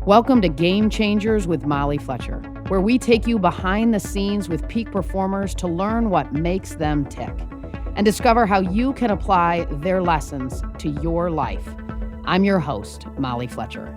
Welcome to Game Changers with Molly Fletcher, where we take you behind the scenes with peak performers to learn what makes them tick and discover how you can apply their lessons to your life. I'm your host, Molly Fletcher.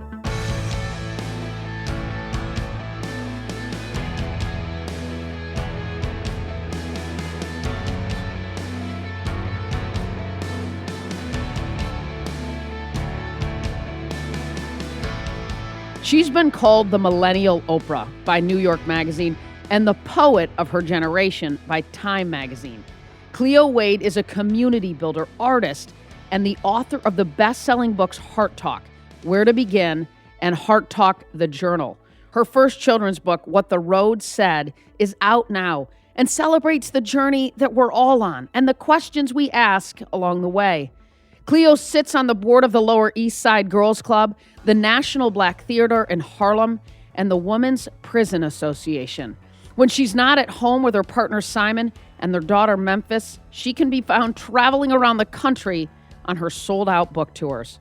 She's been called the Millennial Oprah by New York Magazine and the poet of her generation by Time Magazine. Cleo Wade is a community builder, artist, and the author of the best-selling books Heart Talk, Where to Begin, and Heart Talk, the Journal. Her first children's book, What the Road Said, is out now and celebrates the journey that we're all on and the questions we ask along the way. Cleo sits on the board of the Lower East Side Girls Club, the National Black Theater in Harlem, and the Women's Prison Association. When she's not at home with her partner Simon and their daughter Memphis, she can be found traveling around the country on her sold-out book tours.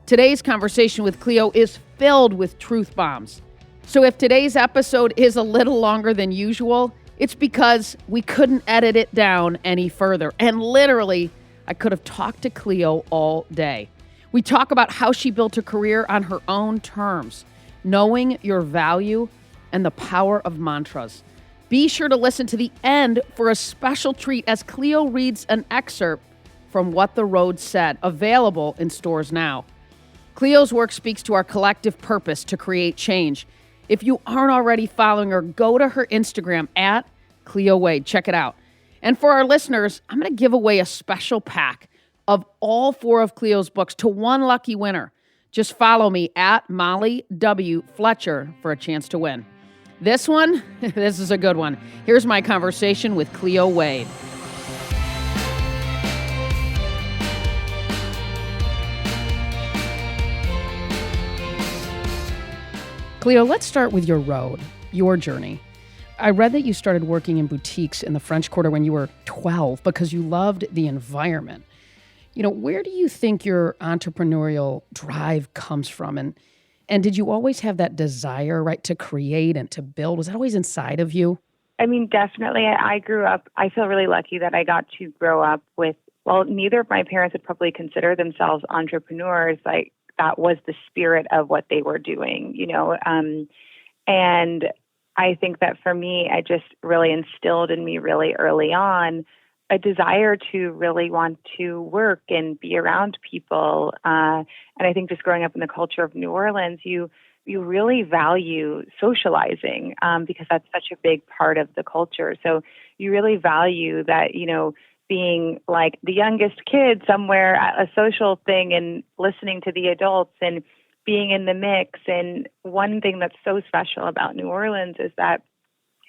Today's conversation with Cleo is filled with truth bombs. So if today's episode is a little longer than usual, it's because we couldn't edit it down any further. And literally, I could have talked to Cleo all day. We talk about how she built her career on her own terms, knowing your value, and the power of mantras. Be sure to listen to the end for a special treat as Cleo reads an excerpt from What the Road Said, available in stores now. Cleo's work speaks to our collective purpose to create change. If you aren't already following her, go to her Instagram at Cleo Wade. Check it out. And for our listeners, I'm going to give away a special pack of all 4 of Cleo's books to one lucky winner. Just follow me at Molly W. Fletcher for a chance to win. This one, this is a good one. Here's my conversation with Cleo Wade. Cleo, let's start with your road, your journey. I read that you started working in boutiques in the French Quarter when you were 12 because you loved the environment. You know, where do you think your entrepreneurial drive comes from? And did you always have that desire, right, to create and to build? Was that always inside of you? I mean, definitely. I grew up, I feel really lucky that I got to grow up with, well, neither of my parents would probably consider themselves entrepreneurs. Like, that was the spirit of what they were doing, you know, and I think that for me, I just really instilled in me really early on a desire to really want to work and be around people. And I think just growing up in the culture of New Orleans, you really value socializing because that's such a big part of the culture. So you really value that, you know, being like the youngest kid somewhere at a social thing and listening to the adults and being in the mix. And one thing that's so special about New Orleans is that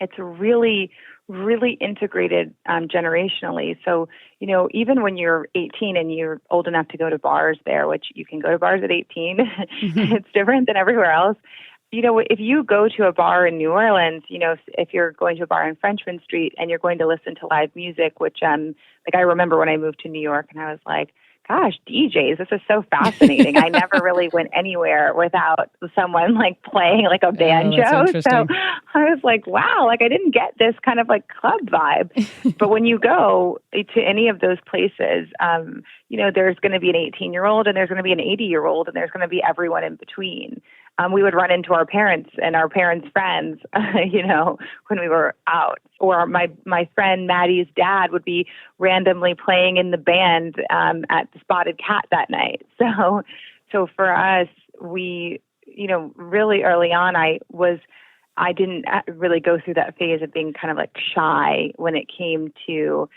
it's really, really integrated generationally. So, you know, even when you're 18 and you're old enough to go to bars there, which you can go to bars at 18, it's different than everywhere else. You know, if you go to a bar in New Orleans, you know, if you're going to a bar on Frenchmen Street and you're going to listen to live music, which like I remember when I moved to New York and I was like, gosh, DJs, this is so fascinating. I never really went anywhere without someone like playing like a banjo. So I was like, wow, like I didn't get this kind of like club vibe. But when you go to any of those places, you know, there's going to be an 18-year-old and there's going to be an 80-year-old and there's going to be everyone in between. We would run into our parents and our parents' friends, you know, when we were out. Or my friend Maddie's dad would be randomly playing in the band at the Spotted Cat that night. So for us, we, you know, really early on, I didn't really go through that phase of being kind of like shy when it came to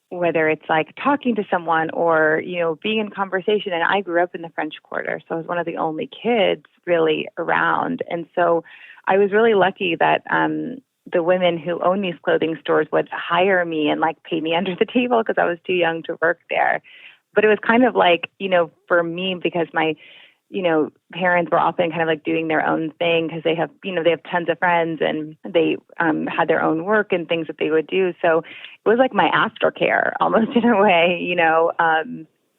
whether it's like talking to someone or, you know, being in conversation. And I grew up in the French Quarter, so I was one of the only kids really around. And so I was really lucky that the women who own these clothing stores would hire me and like pay me under the table because I was too young to work there. But it was kind of like, you know, for me, because my, you know, parents were often kind of like doing their own thing because they have, you know, they have tons of friends and they had their own work and things that they would do. So it was like my aftercare almost in a way, you know,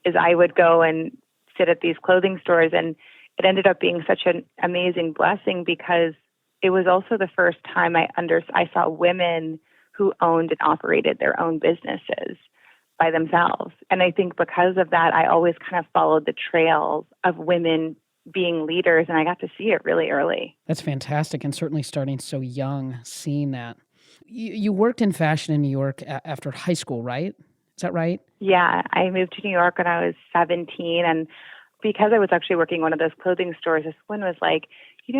is I would go and sit at these clothing stores and it ended up being such an amazing blessing because it was also the first time I saw women who owned and operated their own businesses by themselves. And I think because of that, I always kind of followed the trails of women being leaders, and I got to see it really early. That's fantastic, and certainly starting so young, seeing that. You worked in fashion in New York after high school, right? Is that right? Yeah, I moved to New York when I was 17, and because I was actually working in one of those clothing stores, this woman was like, she's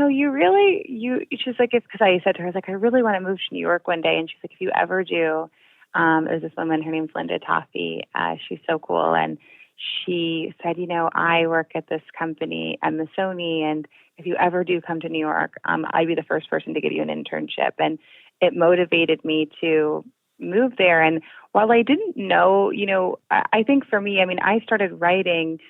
like, it's because I said to her, I was like, I really want to move to New York one day. And she's like, if you ever do, there's this woman, her name's Linda Toffey. She's so cool. And she said, I work at this company, Sony, and if you ever do come to New York, I'd be the first person to give you an internship. And it motivated me to move there. And while I didn't know, I think for me, I started writing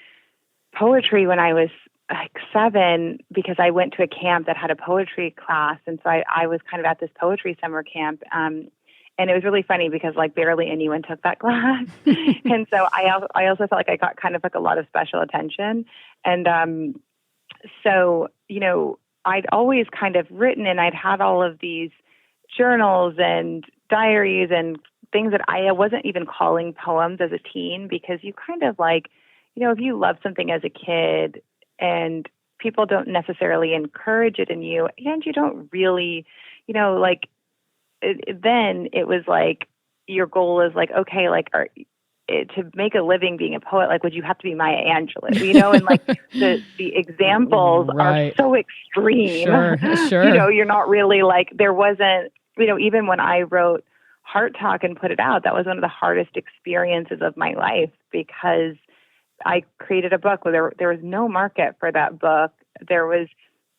poetry when I was like 7 because I went to a camp that had a poetry class. And so I was kind of at this poetry summer camp. And it was really funny because like barely anyone took that class. And so I also felt like I got kind of like a lot of special attention. And so, I'd always kind of written, and I'd had all of these journals and diaries and things that I wasn't even calling poems as a teen, because you kind of like, if you love something as a kid and people don't necessarily encourage it in you, and you don't really, then it was like your goal is like, okay, like to make a living being a poet, like, would you have to be Maya Angelou, and like the examples right. are so extreme. Sure. You're not really like, there wasn't, even when I wrote Heart Talk and put it out, that was one of the hardest experiences of my life because I created a book where there was no market for that book. There was,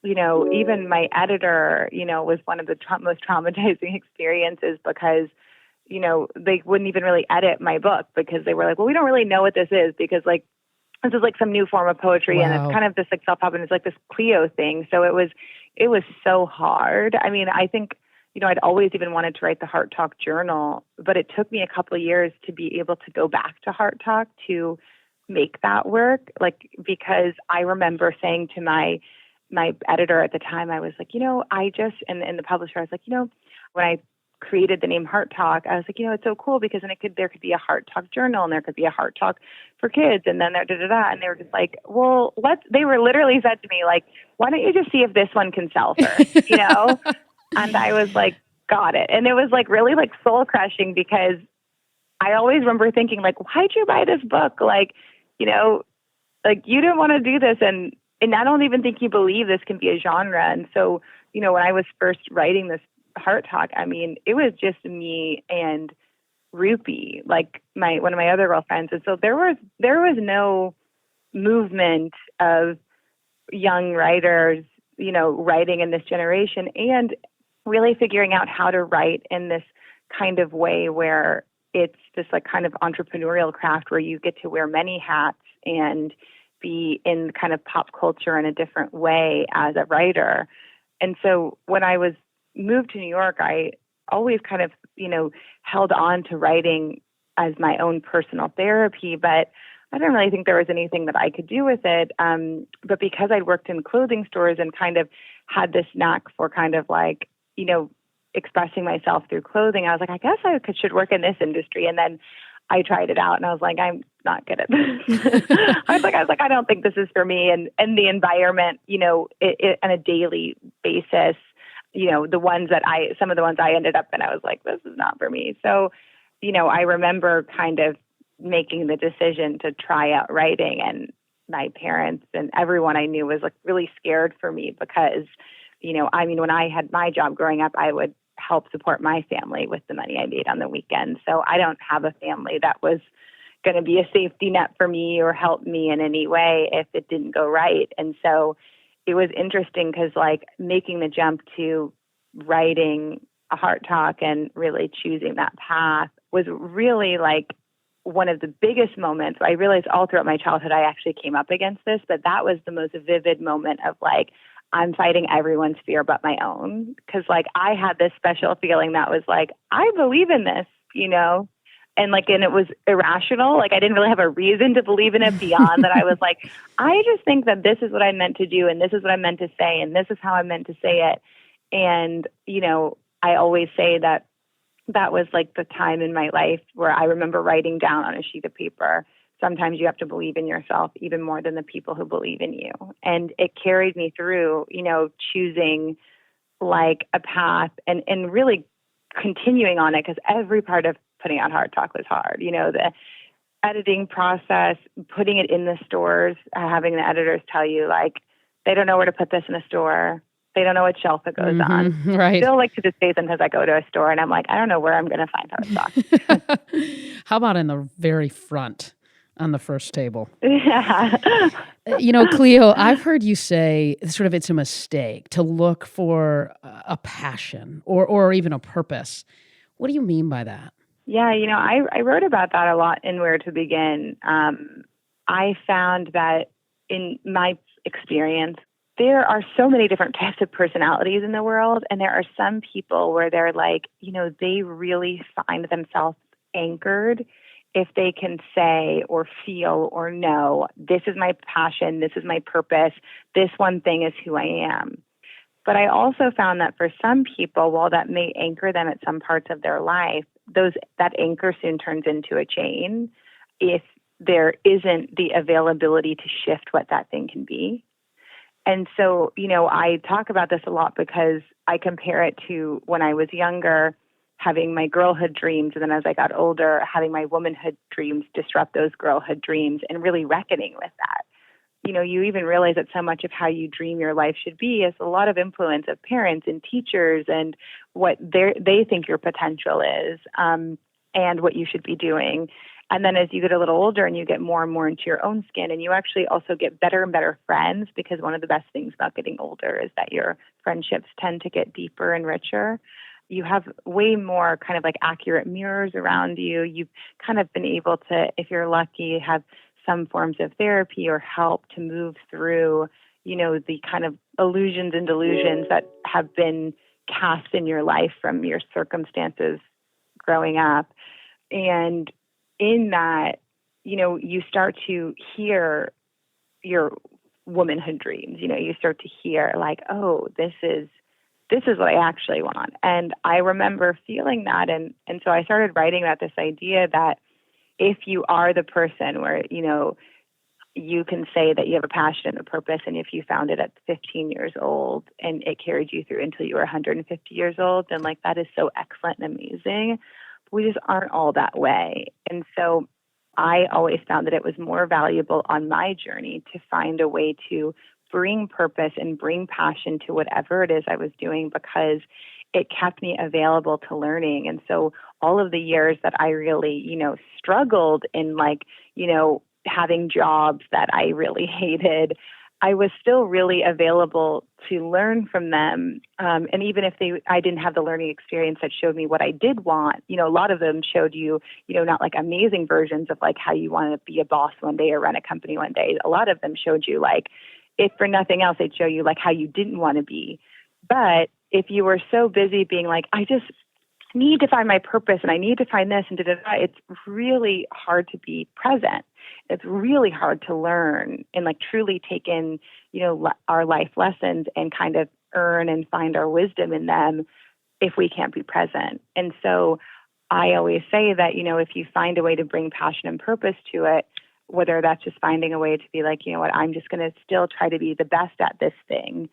even my editor, was one of the most traumatizing experiences because they wouldn't even really edit my book because they were like, well, we don't really know what this is because like, this is like some new form of poetry. Wow. And it's kind of this like self-help and it's like this Cleo thing. So it was so hard. I think, I'd always even wanted to write the Heart Talk journal, but it took me a couple of years to be able to go back to Heart Talk to make that work. Like, because I remember saying to my editor at the time, I was like, and the publisher, I was like, when I created the name Heart Talk, I was like, it's so cool because then there could be a Heart Talk journal and there could be a Heart Talk for kids. And then there, and they were just like, well, they were literally said to me, like, why don't you just see if this one can sell first, And I was like, got it. And it was like really like soul crushing because I always remember thinking like, why'd you buy this book? Like, like you didn't want to do this. And I don't even think you believe this can be a genre. And so, when I was first writing this Heart Talk, it was just me and Rupi, like one of my other girlfriends. And so there was no movement of young writers, writing in this generation and really figuring out how to write in this kind of way where it's this like kind of entrepreneurial craft where you get to wear many hats and be in kind of pop culture in a different way as a writer. And so when I was moved to New York, I always kind of, held on to writing as my own personal therapy, but I didn't really think there was anything that I could do with it. But because I'd worked in clothing stores and kind of had this knack for kind of like, expressing myself through clothing, I was like, I guess I should work in this industry. And then I tried it out and I was like, I'm not good at this. I was like, I don't think this is for me. And the environment, it on a daily basis, some of the ones I ended up in, I was like, this is not for me. So, I remember kind of making the decision to try out writing, and my parents and everyone I knew was like really scared for me because, when I had my job growing up, I would help support my family with the money I made on the weekends. So I don't have a family that was going to be a safety net for me or help me in any way if it didn't go right. And so it was interesting because like making the jump to writing a Heart Talk and really choosing that path was really like one of the biggest moments. I realized all throughout my childhood, I actually came up against this, but that was the most vivid moment of like, I'm fighting everyone's fear but my own. Cause like I had this special feeling that was like, I believe in this, and it was irrational. Like I didn't really have a reason to believe in it beyond that. I was like, I just think that this is what I meant to do, and this is what I meant to say, and this is how I meant to say it. And, I always say that was like the time in my life where I remember writing down on a sheet of paper, sometimes you have to believe in yourself even more than the people who believe in you. And it carried me through, choosing like a path and really continuing on it, because every part of putting out Hard Talk was hard. The editing process, putting it in the stores, having the editors tell you like, they don't know where to put this in a store. They don't know what shelf it goes on. Right. Still, like to this day, sometimes I go to a store and I'm like, I don't know where I'm going to find Hard Talk. How about in the very front on the first table? Yeah. Cleo, I've heard you say sort of it's a mistake to look for a passion or even a purpose. What do you mean by that? Yeah, I wrote about that a lot in Where to Begin. I found that in my experience, there are so many different types of personalities in the world. And there are some people where they're like, they really find themselves anchored if they can say or feel or know, this is my passion, this is my purpose, this one thing is who I am. But I also found that for some people, while that may anchor them at some parts of their life, that anchor soon turns into a chain if there isn't the availability to shift what that thing can be. And so, I talk about this a lot because I compare it to when I was younger, having my girlhood dreams, and then as I got older, having my womanhood dreams disrupt those girlhood dreams and really reckoning with that. You even realize that so much of how you dream your life should be is a lot of influence of parents and teachers and what they think your potential is, and what you should be doing. And then as you get a little older and you get more and more into your own skin, and you actually also get better and better friends, because one of the best things about getting older is that your friendships tend to get deeper and richer. You have way more kind of like accurate mirrors around you. You've kind of been able to, if you're lucky, have some forms of therapy or help to move through, the kind of illusions and delusions that have been cast in your life from your circumstances growing up. And in that, you start to hear your womanhood dreams. You start to hear like, oh, this is what I actually want. And I remember feeling that. And so I started writing about this idea that if you are the person where, you can say that you have a passion and a purpose, and if you found it at 15 years old and it carried you through until you were 150 years old, then like that is so excellent and amazing. We just aren't all that way. And so I always found that it was more valuable on my journey to find a way to bring purpose and bring passion to whatever it is I was doing, because it kept me available to learning. And so all of the years that I really, struggled in having jobs that I really hated, I was still really available to learn from them. And even if I didn't have the learning experience that showed me what I did want, a lot of them showed you, not like amazing versions of like how you want to be a boss one day or run a company one day. A lot of them showed you like, if for nothing else, they'd show you like how you didn't want to be. But if you were so busy being like, I just need to find my purpose and I need to find this and it's really hard to be present. It's really hard to learn and like truly take in, our life lessons and kind of earn and find our wisdom in them if we can't be present. And so I always say that, if you find a way to bring passion and purpose to it, whether that's just finding a way to be like, I'm just going to still try to be the best at this thing,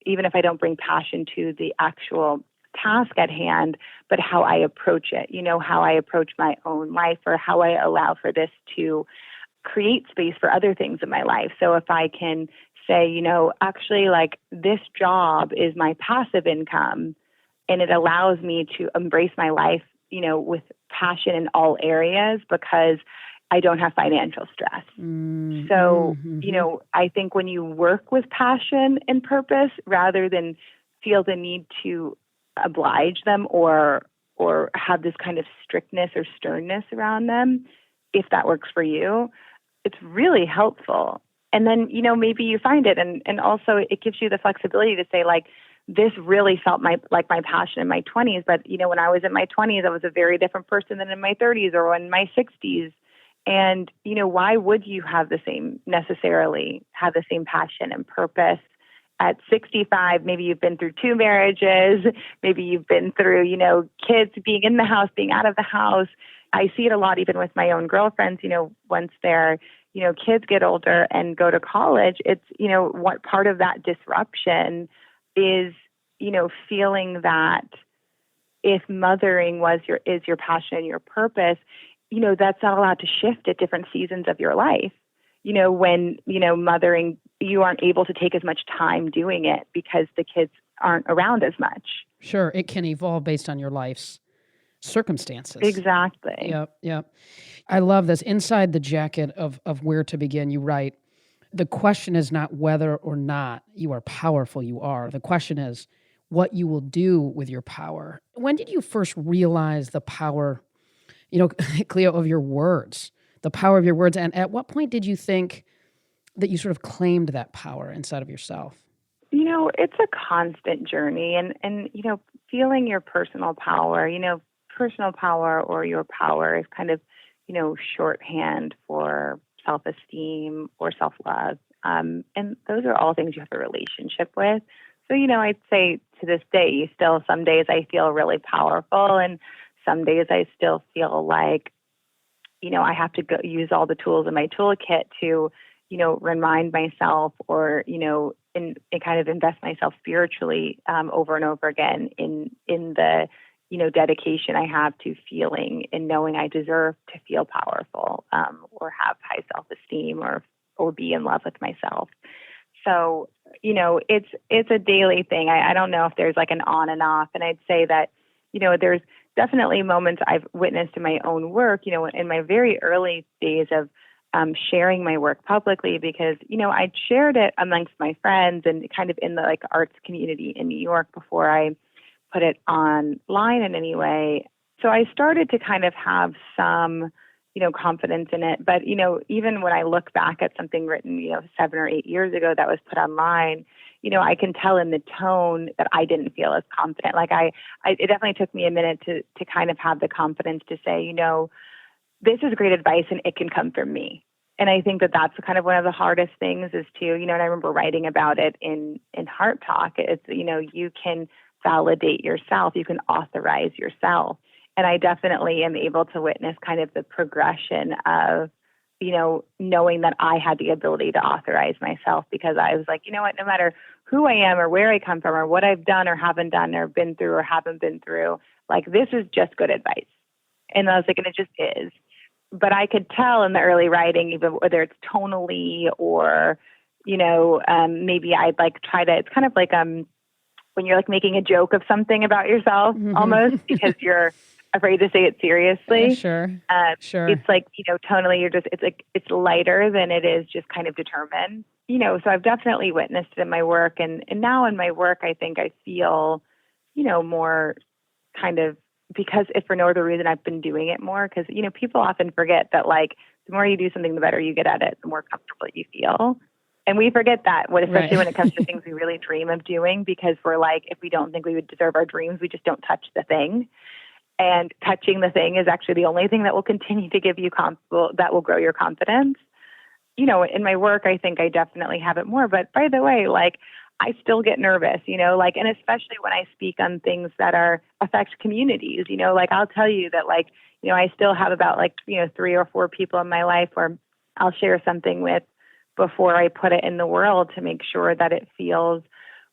even if I don't bring passion to the actual task at hand, but how I approach it, how I approach my own life, or how I allow for this to create space for other things in my life. So if I can say, actually like this job is my passive income, and it allows me to embrace my life, with passion in all areas, because I don't have financial stress. So, I think when you work with passion and purpose, rather than feel the need to oblige them or have this kind of strictness or sternness around them, if that works for you, it's really helpful. And then, maybe you find it. And also it gives you the flexibility to say like, this really felt like my passion in my 20s. But, when I was in my 20s, I was a very different person than in my 30s or in my 60s. And, why would you necessarily have the same passion and purpose at 65? Maybe you've been through 2 marriages. Maybe you've been through, kids being in the house, being out of the house. I see it a lot even with my own girlfriends, once their, kids get older and go to college, it's, what part of that disruption is, feeling that if mothering is your passion and your purpose, that's not allowed to shift at different seasons of your life. When, mothering, you aren't able to take as much time doing it because the kids aren't around as much. Sure. It can evolve based on your life's circumstances. Exactly. Yep. I love this. Inside the jacket of where to begin, you write, the question is not whether or not you are powerful, you are. The question is what you will do with your power. When did you first realize the power, Cleo, of your words, the power of your words? And at what point did you think that you sort of claimed that power inside of yourself? It's a constant journey and feeling your personal power, or your power is kind of, shorthand for self-esteem or self-love. And those are all things you have a relationship with. So, I'd say to this day, some days I feel really powerful and some days I still feel like, I have to go use all the tools in my toolkit to, remind myself or, and kind of invest myself spiritually over and over again in the, dedication I have to feeling and knowing I deserve to feel powerful or have high self-esteem or be in love with myself. So, it's a daily thing. I don't know if there's like an on and off. And I'd say that, there's definitely moments I've witnessed in my own work, in my very early days of sharing my work publicly, because, I'd shared it amongst my friends and kind of in the arts community in New York before I put it online in any way. So I started to kind of have some, confidence in it. But, even when I look back at something written, 7 or 8 years ago that was put online, I can tell in the tone that I didn't feel as confident. It definitely took me a minute to kind of have the confidence to say, this is great advice and it can come from me. And I think that that's kind of one of the hardest things is to, and I remember writing about it in Heart Talk. It's, you can validate yourself, you can authorize yourself. And I definitely am able to witness kind of the progression of, knowing that I had the ability to authorize myself, because I was like, no matter who I am or where I come from or what I've done or haven't done or been through or haven't been through, this is just good advice. And I was like, and it just is. But I could tell in the early writing, even whether it's tonally or, maybe I'd try to, it's kind of like when you're like making a joke of something about yourself almost because you're afraid to say it seriously. Sure. It's like, tonally you're just, it's like, it's lighter than it is just kind of determined, so I've definitely witnessed it in my work. And now in my work, I think I feel, more kind of, because if for no other reason, I've been doing it more because, people often forget that the more you do something, the better you get at it, the more comfortable you feel. And we forget that, especially when it comes to things we really dream of doing, because we're like, if we don't think we would deserve our dreams, we just don't touch the thing. And touching the thing is actually the only thing that will continue to give you that will grow your confidence. In my work, I think I definitely have it more. But by the way, I still get nervous, and especially when I speak on things that affect communities, I'll tell you that I still have about 3 or 4 people in my life where I'll share something with before I put it in the world to make sure that it feels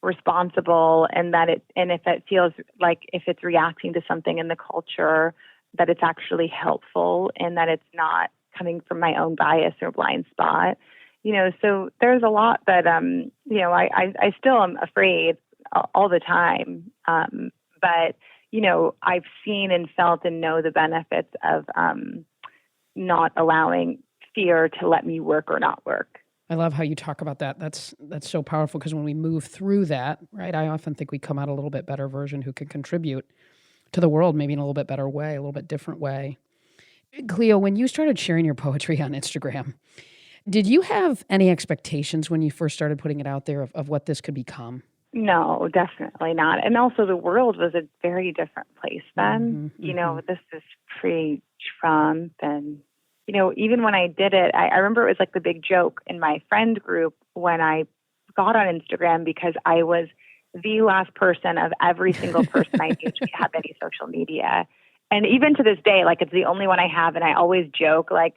responsible and if it feels like if it's reacting to something in the culture, that it's actually helpful and that it's not coming from my own bias or blind spot. So there's a lot that, I still am afraid all the time. But, I've seen and felt and know the benefits of not allowing fear to let me work or not work. I love how you talk about that. That's so powerful because when we move through that, right, I often think we come out a little bit better version who can contribute to the world maybe in a little bit better way, a little bit different way. Cleo, when you started sharing your poetry on Instagram, did you have any expectations when you first started putting it out there of what this could become? No, definitely not. And also, the world was a very different place then. This is pre-Trump. And, even when I did it, I remember it was like the big joke in my friend group when I got on Instagram because I was the last person of every single person I knew to have any social media. And even to this day, like it's the only one I have. And I always joke, like,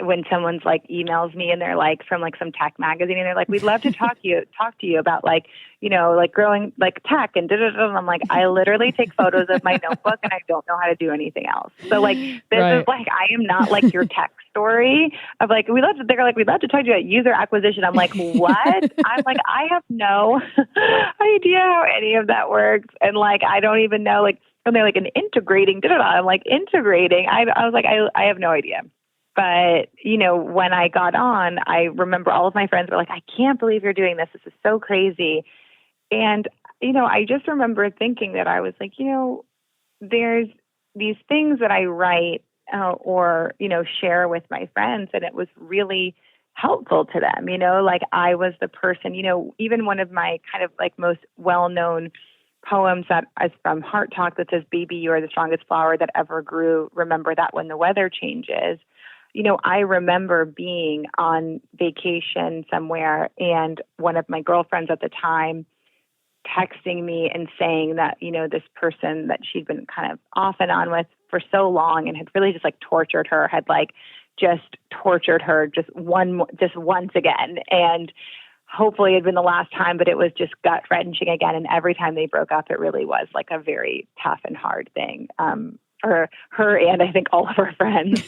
when someone's like emails me and they're like from like some tech magazine and they're like, we'd love to talk to you about like, like growing like tech and da da da. And I'm like, I literally take photos of my notebook and I don't know how to do anything else. So like, this Right. is like, I am not like your tech story of like, we'd love to talk to you about user acquisition. I'm like, what? I'm like, I have no idea how any of that works. And like, I don't even know, like, and they're like an integrating, da da da. I'm like, integrating. I was like, I have no idea. But, when I got on, I remember all of my friends were like, I can't believe you're doing this. This is so crazy. And, I just remember thinking that I was like, there's these things that I write or, share with my friends. And it was really helpful to them, like I was the person, even one of my kind of like most well-known poems that is from Heart Talk that says, baby, you are the strongest flower that ever grew. Remember that when the weather changes. I remember being on vacation somewhere and one of my girlfriends at the time texting me and saying that, this person that she'd been kind of off and on with for so long and had really just like tortured her, had like just tortured her just once again. And hopefully it had been the last time, but it was just gut wrenching again. And every time they broke up, it really was like a very tough and hard thing. For her and I think all of her friends.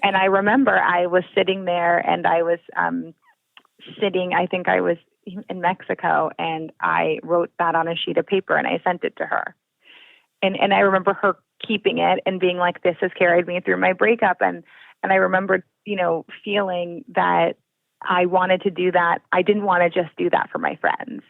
And I remember I was sitting there and I was I think I was in Mexico and I wrote that on a sheet of paper and I sent it to her. And I remember her keeping it and being like, this has carried me through my breakup. And I remember, feeling that I wanted to do that. I didn't want to just do that for my friends.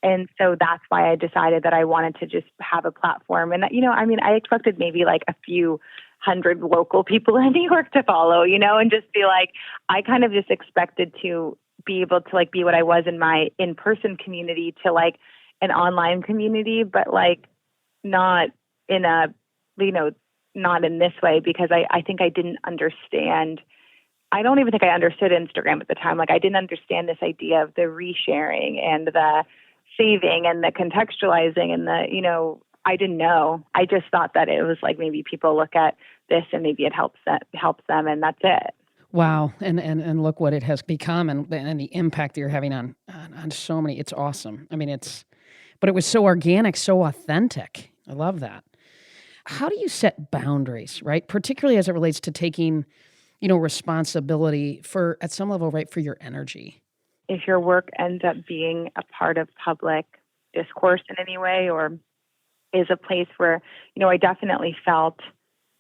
And so that's why I decided that I wanted to just have a platform. And, I expected maybe like a few hundred local people in New York to follow, and just be like, I kind of just expected to be able to like be what I was in my in-person community to like an online community, but like not in a, not in this way, because I think I didn't understand. I don't even think I understood Instagram at the time. Like I didn't understand this idea of the resharing and the saving and the contextualizing and the, I didn't know. I just thought that it was like maybe people look at this and maybe it helps them and that's it. Wow. And look what it has become and the impact that you're having on so many. It's awesome. But it was so organic, so authentic. I love that. How do you set boundaries, right? Particularly as it relates to taking, responsibility for, at some level, right, for your energy. If your work ends up being a part of public discourse in any way or is a place where, I definitely felt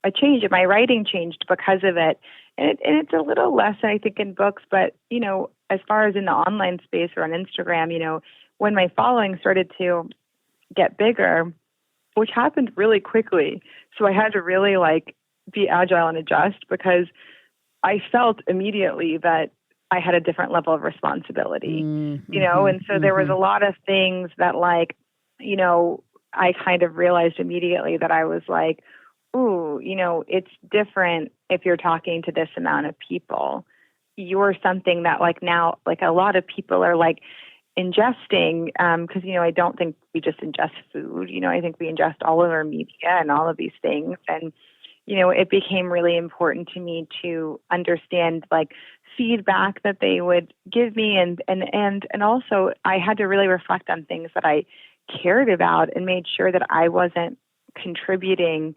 a change and my writing changed because of it. And it's a little less, I think, in books, but, as far as in the online space or on Instagram, when my following started to get bigger, which happened really quickly. So I had to really like be agile and adjust because I felt immediately that I had a different level of responsibility, and so there was a lot of things that like, I kind of realized immediately that I was like, ooh, it's different if you're talking to this amount of people. You're something that like now, like a lot of people are like ingesting, because, I don't think we just ingest food, I think we ingest all of our media and all of these things. And, it became really important to me to understand like feedback that they would give me. And also I had to really reflect on things that I cared about and made sure that I wasn't contributing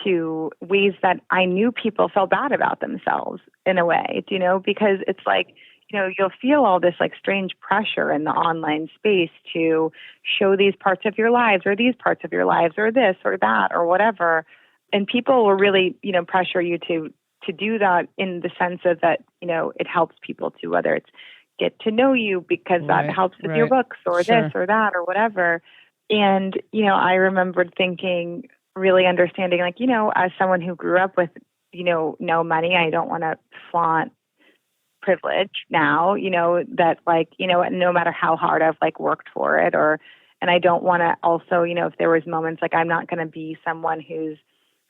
to ways that I knew people felt bad about themselves in a way, because it's like, you'll feel all this like strange pressure in the online space to show these parts of your lives or these parts of your lives or this or that or whatever. And people will really, pressure you to do that in the sense of that, it helps people to, whether it's get to know you because that helps with your books or this or that or whatever. And, I remembered thinking, really understanding, like, as someone who grew up with, no money, I don't want to flaunt privilege now, that like, no matter how hard I've like worked for it or, And I don't want to also, if there was moments like I'm not going to be someone who's,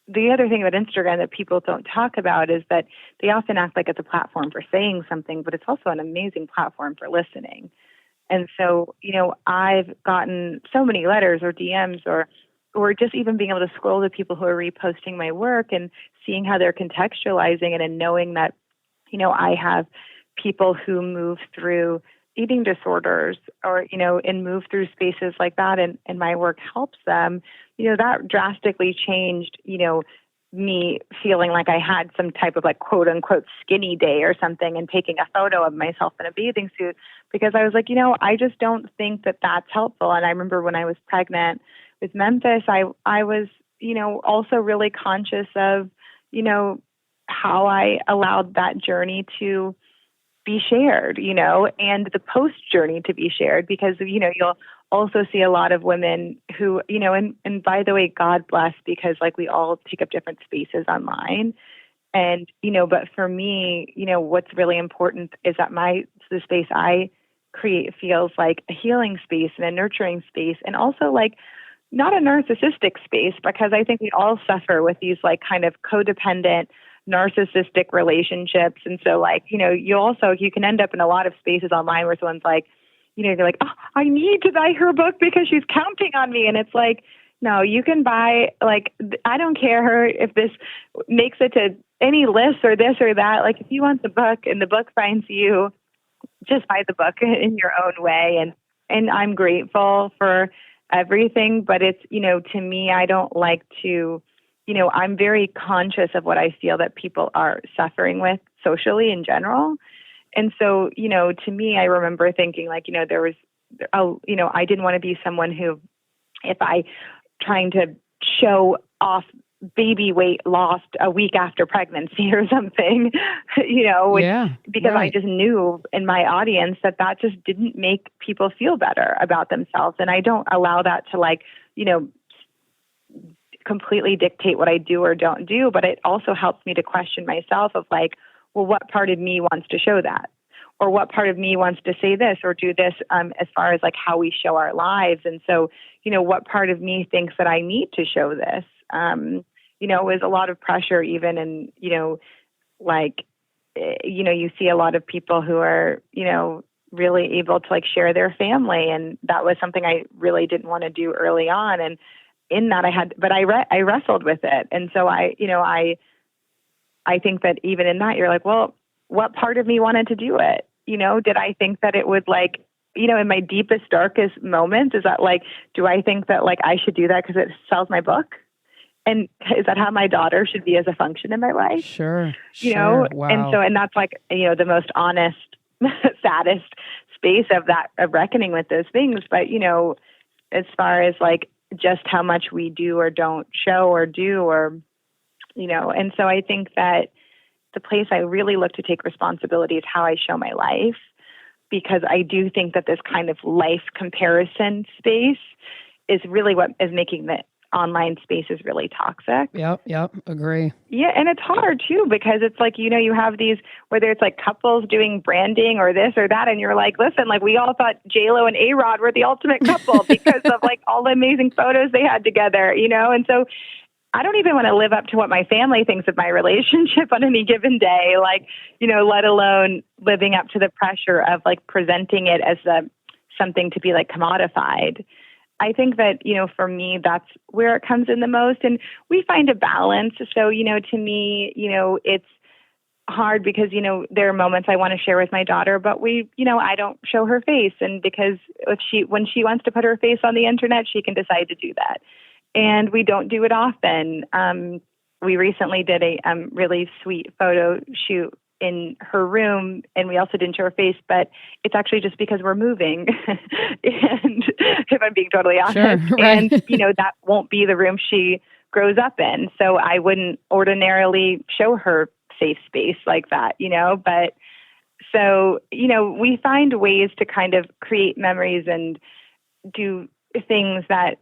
the other thing about Instagram that people don't talk about is that they often act like it's a platform for saying something, but it's also an amazing platform for listening. And so, I've gotten so many letters or DMs or just even being able to scroll to people who are reposting my work and seeing how they're contextualizing it and knowing that, I have people who move through eating disorders or, and move through spaces like that and my work helps them, that drastically changed, me feeling like I had some type of like quote unquote skinny day or something and taking a photo of myself in a bathing suit because I was like, I just don't think that that's helpful. And I remember when I was pregnant with Memphis, I was, also really conscious of, how I allowed that journey to be shared, and the post journey to be shared because, you'll also see a lot of women who, and by the way, God bless, because like we all take up different spaces online. And, but for me, what's really important is that the space I create feels like a healing space and a nurturing space and also like not a narcissistic space because I think we all suffer with these like kind of codependent narcissistic relationships. And so like, you can end up in a lot of spaces online where someone's like, you're like, oh, I need to buy her book because she's counting on me. And it's like, no, you can buy, like, I don't care if this makes it to any list or this or that. Like if you want the book and the book finds you, just buy the book in your own way. And I'm grateful for everything, but it's, to me, I don't like to, I'm very conscious of what I feel that people are suffering with socially in general. And so, to me, I remember thinking like, there was, I didn't want to be someone who, if I trying to show off baby weight lost a week after pregnancy or something, because right. I just knew in my audience that just didn't make people feel better about themselves. And I don't allow that to like, completely dictate what I do or don't do, but it also helps me to question myself of like, well, what part of me wants to show that? Or what part of me wants to say this or do this as far as like how we show our lives. And so, what part of me thinks that I need to show this? Is a lot of pressure even in, you see a lot of people who are, really able to like share their family. And that was something I really didn't want to do early on. And in that I wrestled with it. And so I think that even in that, you're like, well, what part of me wanted to do it? Did I think that it would like, in my deepest, darkest moments, is that like, do I think that like I should do that because it sells my book? And is that how my daughter should be as a function in my life? Sure. Wow. And that's like, the most honest, saddest space of reckoning with those things. But, as far as like just how much we do or don't show or do or, and so I think that the place I really look to take responsibility is how I show my life, because I do think that this kind of life comparison space is really what is making the online spaces really toxic. Yep. Agree. Yeah. And it's hard too, because it's like, you have these, whether it's like couples doing branding or this or that. And you're like, listen, like we all thought J-Lo and A-Rod were the ultimate couple because of like all the amazing photos they had together, And so I don't even want to live up to what my family thinks of my relationship on any given day, like, let alone living up to the pressure of like presenting it as something to be like commodified. I think that, for me, that's where it comes in the most. And we find a balance. So, to me, it's hard because, there are moments I want to share with my daughter, but I don't show her face. And because when she wants to put her face on the internet, she can decide to do that. And we don't do it often. We recently did a really sweet photo shoot in her room, and we also didn't show her face, but it's actually just because we're moving. And if I'm being totally honest, sure, right. And that won't be the room she grows up in. So I wouldn't ordinarily show her safe space like that, but so, we find ways to kind of create memories and do things that,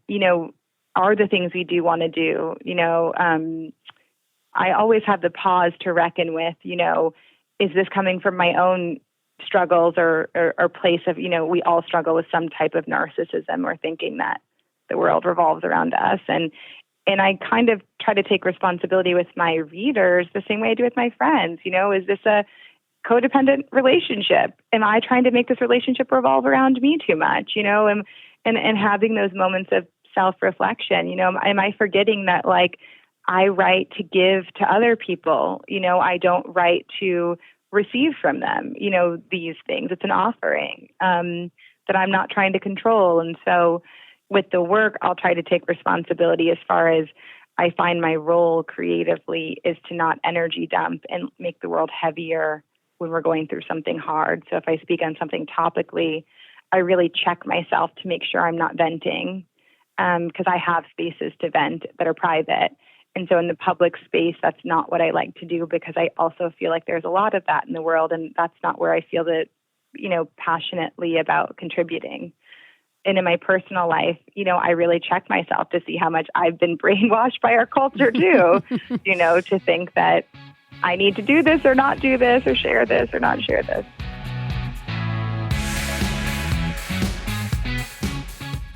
are the things we do want to do. I always have the pause to reckon with, is this coming from my own struggles or place of, we all struggle with some type of narcissism or thinking that the world revolves around us. And I kind of try to take responsibility with my readers the same way I do with my friends. Is this a codependent relationship? Am I trying to make this relationship revolve around me too much? And having those moments of self-reflection, am I forgetting that like I write to give to other people? I don't write to receive from them, these things. It's an offering that I'm not trying to control. And so with the work, I'll try to take responsibility as far as I find my role creatively is to not energy dump and make the world heavier when we're going through something hard. So if I speak on something topically, I really check myself to make sure I'm not venting because I have spaces to vent that are private. And so in the public space, that's not what I like to do because I also feel like there's a lot of that in the world. And that's not where I feel that, passionately about contributing. And in my personal life, I really check myself to see how much I've been brainwashed by our culture too, to think that I need to do this or not do this or share this or not share this.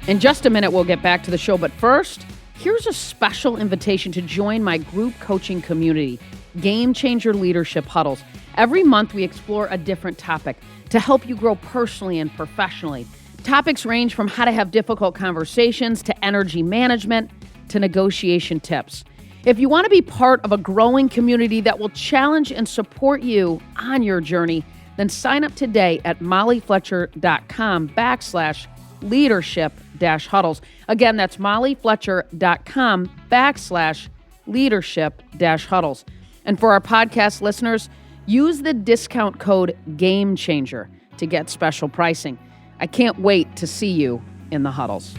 In just a minute, we'll get back to the show. But first, here's a special invitation to join my group coaching community, Game Changer Leadership Huddles. Every month, we explore a different topic to help you grow personally and professionally. Topics range from how to have difficult conversations to energy management to negotiation tips. If you want to be part of a growing community that will challenge and support you on your journey, then sign up today at mollyfletcher.com/leadership-huddles. Again, that's mollyfletcher.com/leadership-huddles. And for our podcast listeners, use the discount code GAMECHANGER to get special pricing. I can't wait to see you in the huddles.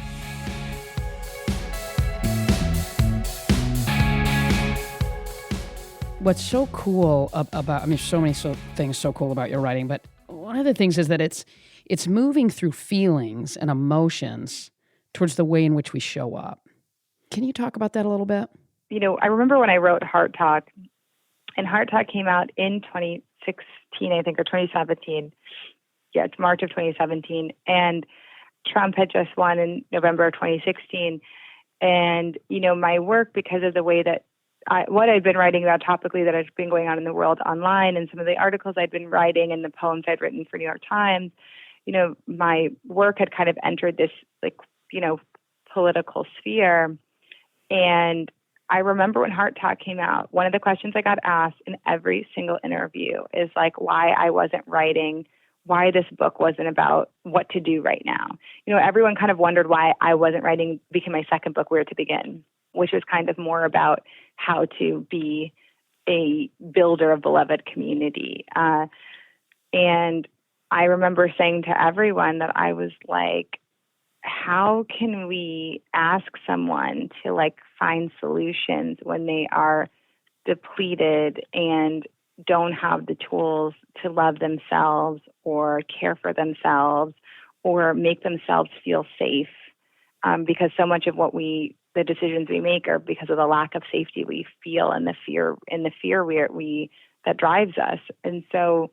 What's so cool about, so many things so cool about your writing, but one of the things is that it's moving through feelings and emotions towards the way in which we show up. Can you talk about that a little bit? I remember when I wrote Heart Talk, and Heart Talk came out in 2016, I think, or 2017. Yeah, it's March of 2017. And Trump had just won in November of 2016. And, my work, because of the way that what I'd been writing about topically that had been going on in the world online and some of the articles I'd been writing and the poems I'd written for New York Times, my work had kind of entered this, political sphere. And I remember when Heart Talk came out, one of the questions I got asked in every single interview is why I wasn't writing, why this book wasn't about what to do right now. Everyone kind of wondered why I wasn't writing, became my second book, Where to Begin, which was kind of more about how to be a builder of beloved community. And I remember saying to everyone that I was like, how can we ask someone to find solutions when they are depleted and don't have the tools to love themselves or care for themselves or make themselves feel safe? Because so much of the decisions we make are because of the lack of safety we feel and the fear that drives us. And so,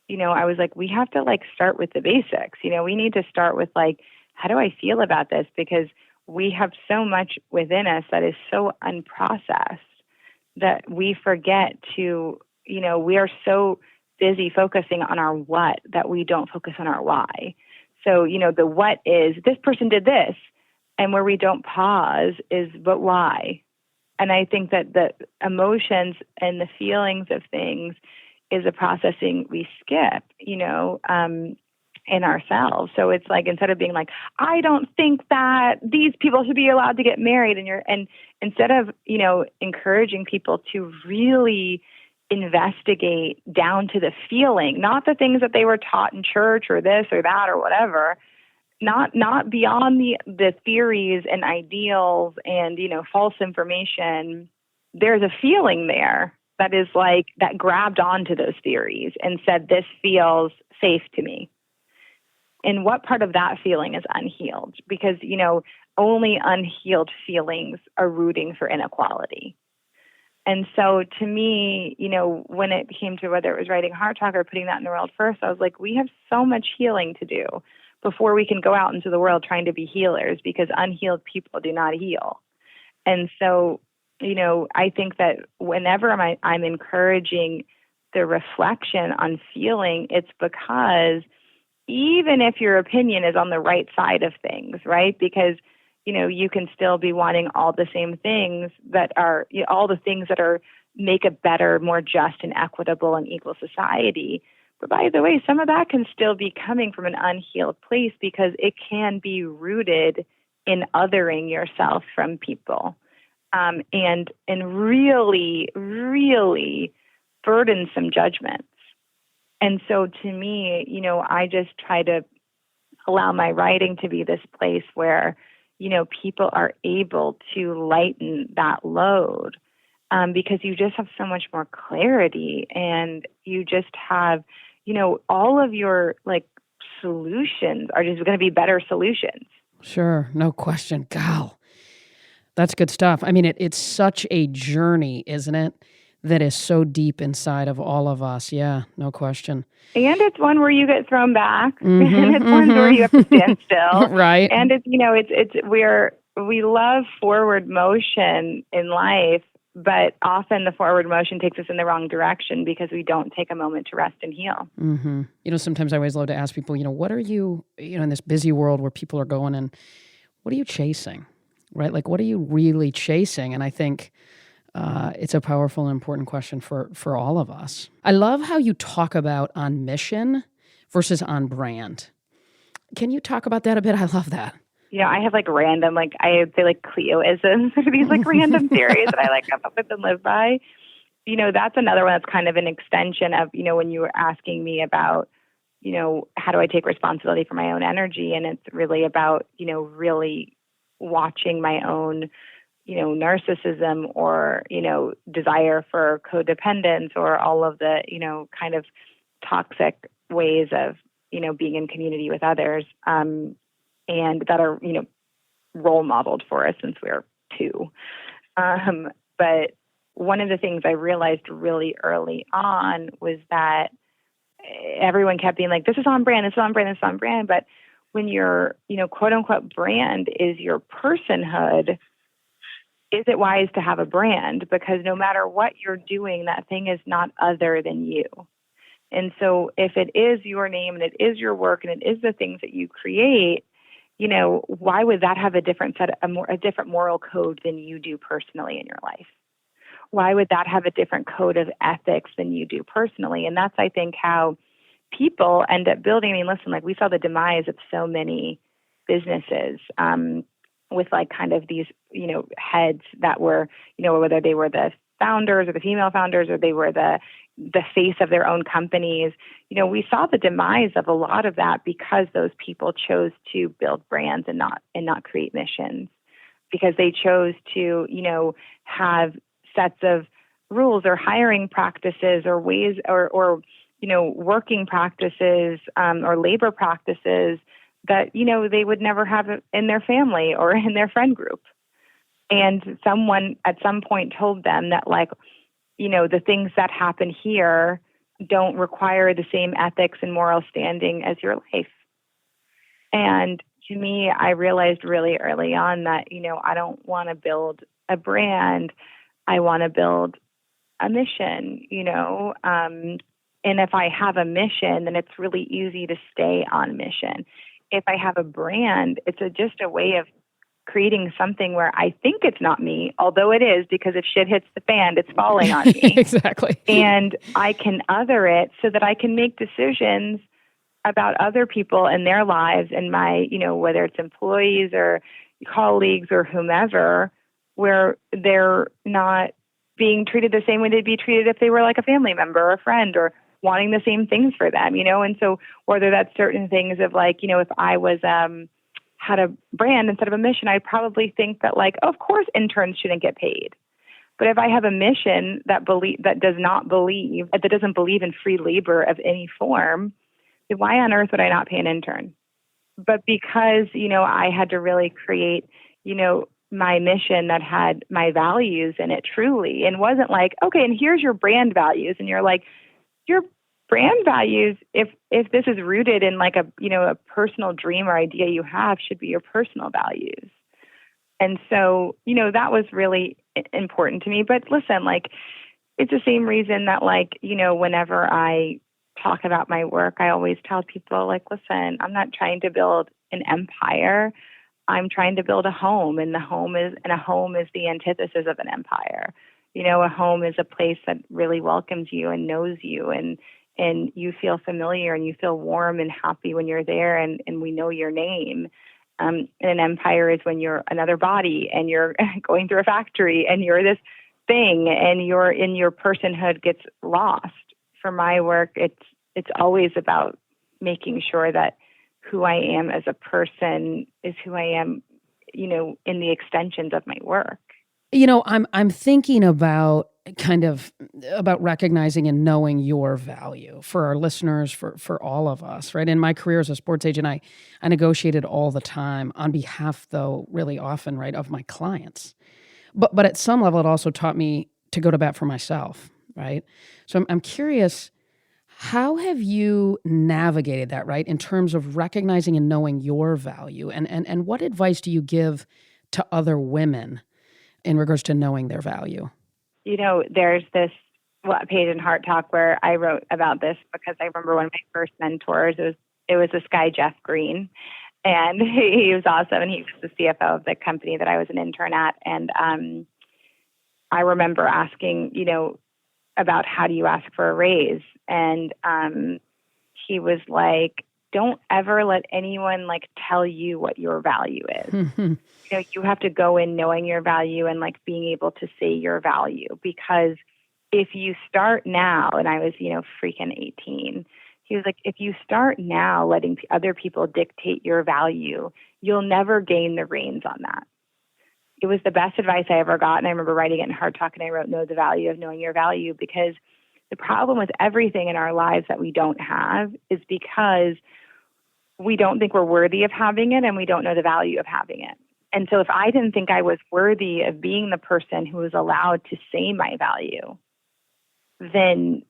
I was like, we have to start with the basics. We need to start with how do I feel about this? Because we have so much within us that is so unprocessed that we forget to, we are so busy focusing on our what that we don't focus on our why. So, the what is this person did this. And where we don't pause is, but why? And I think that the emotions and the feelings of things is a processing we skip, in ourselves. So it's instead of being I don't think that these people should be allowed to get married, and instead of, encouraging people to really investigate down to the feeling, not the things that they were taught in church or this or that or whatever, not beyond the theories and ideals and, false information. There's a feeling there that is that grabbed onto those theories and said, this feels safe to me. And what part of that feeling is unhealed? Because, only unhealed feelings are rooting for inequality. And so to me, when it came to whether it was writing Heart Talk or putting that in the world first, I was like, we have so much healing to do before we can go out into the world trying to be healers, because unhealed people do not heal. And so, I think that whenever I'm encouraging the reflection on feeling, it's because even if your opinion is on the right side of things, right? Because you can still be wanting all the same things that are, all the things that are make a better, more just and equitable and equal society. But by the way, some of that can still be coming from an unhealed place, because it can be rooted in othering yourself from people, and really, really burdensome judgments. And so to me, I just try to allow my writing to be this place where people are able to lighten that load, because you just have so much more clarity, and you just have, all of your solutions are just going to be better solutions. Sure, no question. Gal, that's good stuff. I mean, it's such a journey, isn't it? That is so deep inside of all of us. Yeah, no question. And it's one where you get thrown back, and it's one where you have to stand still, right? And we love forward motion in life, but often the forward motion takes us in the wrong direction because we don't take a moment to rest and heal. Sometimes I always love to ask people, what are you, in this busy world where people are going, and what are you chasing, right? Like, what are you really chasing? And I think it's a powerful and important question for all of us. I love how you talk about on mission versus on brand. Can you talk about that a bit? I love that. I have random, I would say Cleo-isms, or these random theories that I come up with and live by. That's another one that's kind of an extension of, when you were asking me about, how do I take responsibility for my own energy? And it's really about, really watching my own narcissism or, desire for codependence, or all of the, kind of toxic ways of, being in community with others, and that are, role modeled for us since we're 2. But one of the things I realized really early on was that everyone kept being like, this is on brand, this is on brand, this is on brand. But when your, quote unquote brand is your personhood, is it wise to have a brand? Because no matter what you're doing, that thing is not other than you. And so if it is your name and it is your work and it is the things that you create, why would that have a different moral code than you do personally in your life? Why would that have a different code of ethics than you do personally? And that's, I think, how people end up building. I mean, listen, we saw the demise of so many businesses, with kind of these, heads that were, whether they were the founders or the female founders, or they were the face of their own companies. We saw the demise of a lot of that because those people chose to build brands and not create missions, because they chose to, have sets of rules or hiring practices or ways or working practices, or labor practices that, they would never have in their family or in their friend group. And someone at some point told them that the things that happen here don't require the same ethics and moral standing as your life. And to me, I realized really early on that, I don't want to build a brand. I want to build a mission, and if I have a mission, then it's really easy to stay on mission. If I have a brand, it's just a way of creating something where I think it's not me, although it is, because if shit hits the fan, it's falling on me. Exactly. And I can other it so that I can make decisions about other people and their lives and my, whether it's employees or colleagues or whomever, where they're not being treated the same way they'd be treated if they were a family member or a friend, or wanting the same things for them, And so whether that's certain things of if I was, had a brand instead of a mission, I probably think that of course interns shouldn't get paid. But if I have a mission that doesn't believe in free labor of any form, then why on earth would I not pay an intern? But because, I had to really create, my mission that had my values in it truly, and wasn't like, okay, and here's your brand values. And you're like, your brand values, if this is rooted in like a, a personal dream or idea you have, should be your personal values. And so, that was really important to me. But listen, like, it's the same reason that, like, whenever I talk about my work, I always tell people, like, listen, I'm not trying to build an empire. I'm trying to build a home, and a home is the antithesis of an empire. A home is a place that really welcomes you and knows you, and you feel familiar and you feel warm and happy when you're there, and we know your name. And an empire is when you're another body and you're going through a factory and you're this thing, and your personhood gets lost. For my work, it's always about making sure that who I am as a person is who I am, in the extensions of my work. I'm thinking about about recognizing and knowing your value for our listeners, for all of us, right? In my career as a sports agent, I negotiated all the time on behalf, though, really often, right, of my clients. But at some level, it also taught me to go to bat for myself, right? So I'm curious, how have you navigated that, right, in terms of recognizing and knowing your value? And what advice do you give to other women in regards to knowing their value? There's this page in Heart Talk where I wrote about this because I remember one of my first mentors, it was this guy, Jeff Green, and he was awesome, and he was the CFO of the company that I was an intern at. And I remember asking, about how do you ask for a raise? And he was like, don't ever let anyone like tell you what your value is. You have to go in knowing your value and like being able to say your value, because if you start now, and I was, freaking 18, he was like, if you start now letting other people dictate your value, you'll never gain the reins on that. It was the best advice I ever got. And I remember writing it in Hard Talk, and I wrote, know the value of knowing your value, because the problem with everything in our lives that we don't have is because we don't think we're worthy of having it, and we don't know the value of having it. And so if I didn't think I was worthy of being the person who was allowed to say my value, then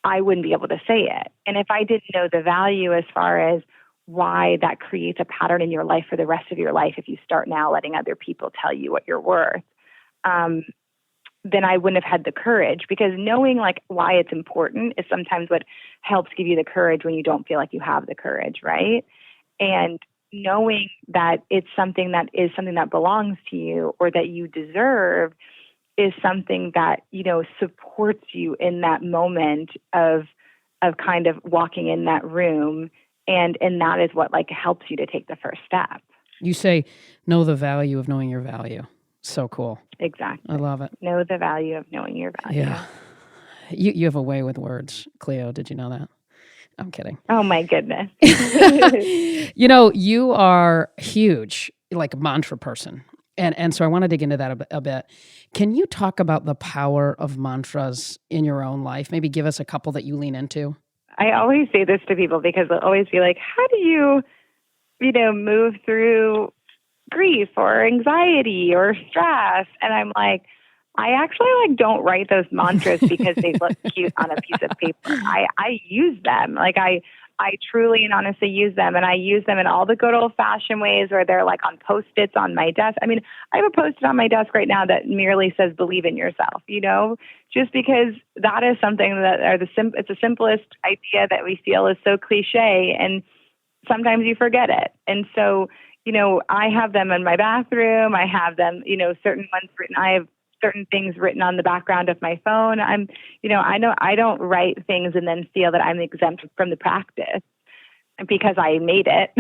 I wouldn't be able to say it. And if I didn't know the value as far as why that creates a pattern in your life for the rest of your life, if you start now letting other people tell you what you're worth, then I wouldn't have had the courage, because knowing like why it's important is sometimes what helps give you the courage when you don't feel like you have the courage, right? And knowing that it's something that belongs to you or that you deserve is something that, supports you in that moment of kind of walking in that room. And that is what like helps you to take the first step. You say, know the value of knowing your value. So cool. Exactly. I love it. Know the value of knowing your value. Yeah. You have a way with words, Cleo. Did you know that? I'm kidding. Oh my goodness. You are huge, like a mantra person. And so I want to dig into that a bit. Can you talk about the power of mantras in your own life? Maybe give us a couple that you lean into. I always say this to people because they'll always be like, how do you, move through grief or anxiety or stress? And I'm like, I actually don't write those mantras because they look cute on a piece of paper. I use them. Like I truly and honestly use them, and I use them in all the good old fashioned ways where they're like on Post-its on my desk. I mean, I have a Post-it on my desk right now that merely says believe in yourself, just because that is something that it's the simplest idea that we feel is so cliche, and sometimes you forget it. And so, I have them in my bathroom. I have them, certain ones written. I have certain things written on the background of my phone. I don't write things and then feel that I'm exempt from the practice because I made it,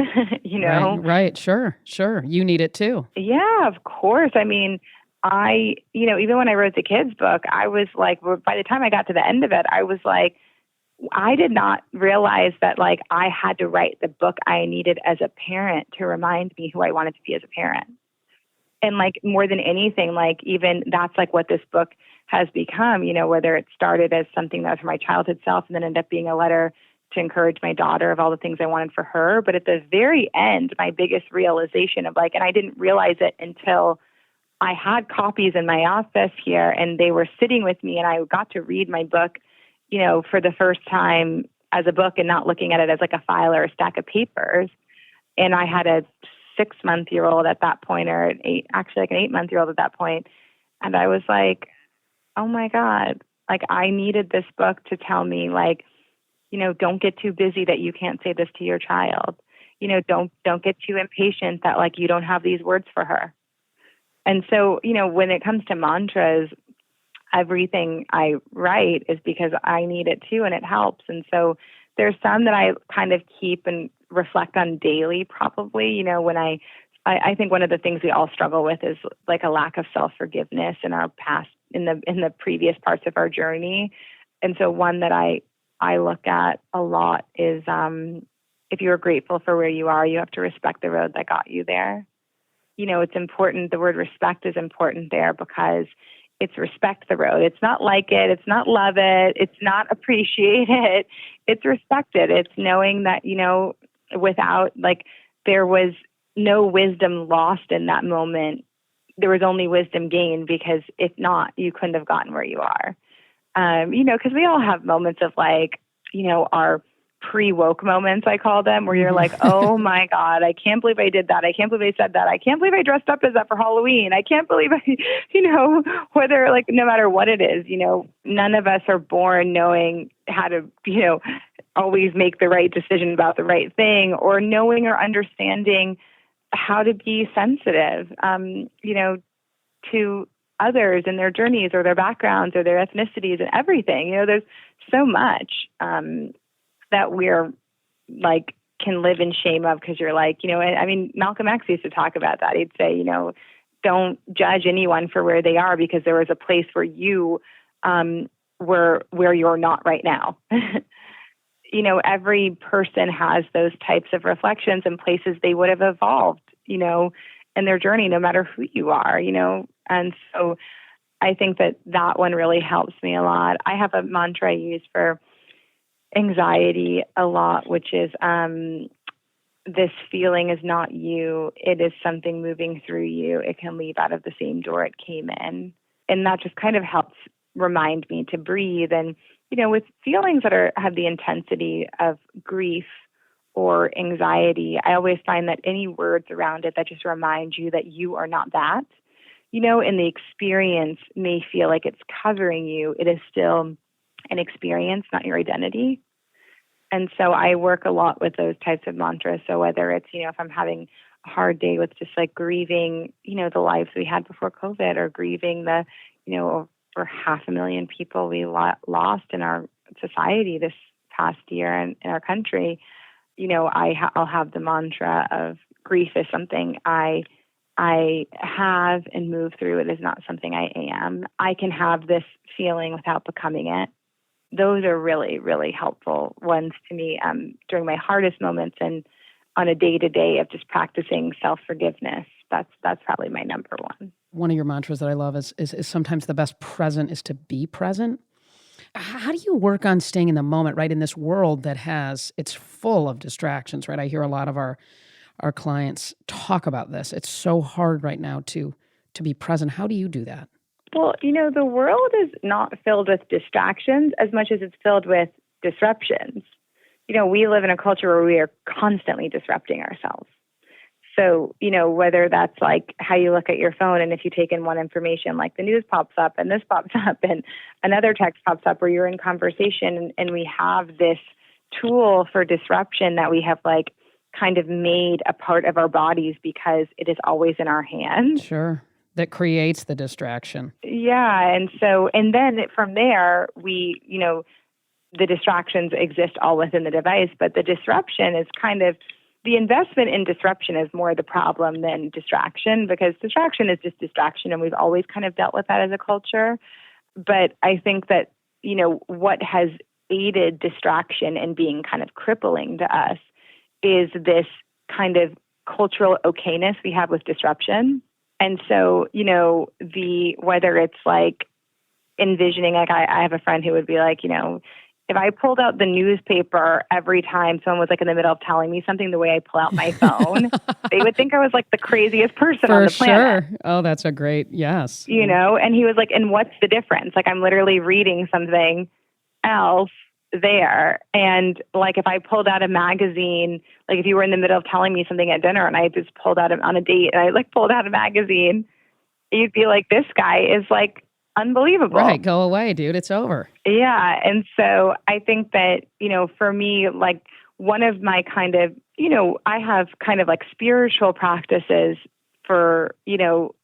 Right. Sure. You need it too. Yeah, of course. I mean, even when I wrote the kids' book, I was like, by the time I got to the end of it, I was like, I did not realize that like I had to write the book I needed as a parent to remind me who I wanted to be as a parent. And like more than anything, like even that's like what this book has become, whether it started as something that was for my childhood self and then ended up being a letter to encourage my daughter of all the things I wanted for her. But at the very end, my biggest realization of like, and I didn't realize it until I had copies in my office here, and they were sitting with me, and I got to read my book, for the first time as a book and not looking at it as like a file or a stack of papers. And I had a 6-month-old at that point, or like an 8-month-old at that point. And I was like, oh my God, like I needed this book to tell me, like, don't get too busy that you can't say this to your child. Don't get too impatient that like you don't have these words for her. And so, when it comes to mantras, everything I write is because I need it too, and it helps. And so there's some that I kind of keep and reflect on daily, probably, when I think one of the things we all struggle with is like a lack of self-forgiveness in our past, in the previous parts of our journey. And so one that I look at a lot is, if you are grateful for where you are, you have to respect the road that got you there. It's important. The word respect is important there because it's respect the road. It's not like it. It's not love it. It's not appreciate it. It's respect it. It's knowing that, without, like, there was no wisdom lost in that moment. There was only wisdom gained, because if not, you couldn't have gotten where you are. Because we all have moments of like, our pre-woke moments, I call them, where you're like, oh my God, I can't believe I did that. I can't believe I said that. I can't believe I dressed up as that for Halloween. I can't believe whether, like, no matter what it is, none of us are born knowing how to, always make the right decision about the right thing, or knowing or understanding how to be sensitive, to others and their journeys or their backgrounds or their ethnicities and everything. There's so much, that we're like can live in shame of, because you're like, Malcolm X used to talk about that. He'd say, don't judge anyone for where they are, because there was a place where you were where you're not right now. Every person has those types of reflections and places they would have evolved, in their journey, no matter who you are, and so I think that one really helps me a lot. I have a mantra I use for anxiety a lot, which is, this feeling is not you. It is something moving through you. It can leave out of the same door it came in. And that just kind of helps remind me to breathe. And, with feelings that have the intensity of grief or anxiety, I always find that any words around it that just remind you that you are not that, and the experience may feel like it's covering you, it is still an experience, not your identity. And so I work a lot with those types of mantras. So whether it's, if I'm having a hard day with just like grieving, the lives we had before COVID, or grieving the, over 500,000 people we lost in our society this past year in our country, I'll have the mantra of grief is something I have and move through. It is not something I am. I can have this feeling without becoming it. Those are really, really helpful ones to me during my hardest moments, and on a day-to-day of just practicing self-forgiveness. That's probably my number one. One of your mantras that I love is sometimes the best present is to be present. How do you work on staying in the moment, right? In this world it's full of distractions, right? I hear a lot of our clients talk about this. It's so hard right now to be present. How do you do that? Well, the world is not filled with distractions as much as it's filled with disruptions. We live in a culture where we are constantly disrupting ourselves. So, whether that's like how you look at your phone, and if you take in one information, like the news pops up and this pops up and another text pops up, where you're in conversation, and we have this tool for disruption that we have like kind of made a part of our bodies because it is always in our hands. Sure. That creates the distraction. Yeah. And then from there, we, the distractions exist all within the device, but the disruption is kind of, the investment in disruption is more the problem than distraction, because distraction is just distraction, and we've always kind of dealt with that as a culture. But I think that, what has aided distraction and being kind of crippling to us is this kind of cultural okayness we have with disruption. And so, whether it's like envisioning, like I have a friend who would be like, if I pulled out the newspaper every time someone was like in the middle of telling me something the way I pull out my phone, they would think I was like the craziest person on For the planet. sure. Oh, that's a great, yes. You know? And he was like, and what's the difference? Like, I'm literally reading something else there. And like, if I pulled out a magazine, like if you were in the middle of telling me something at dinner and I just pulled out on a date and I like pulled out a magazine, you'd be like, this guy is like unbelievable. Right. Go away, dude. It's over. Yeah. And so I think that, you know, for me, like one of my kind of, you know, I have kind of like spiritual practices for, you know,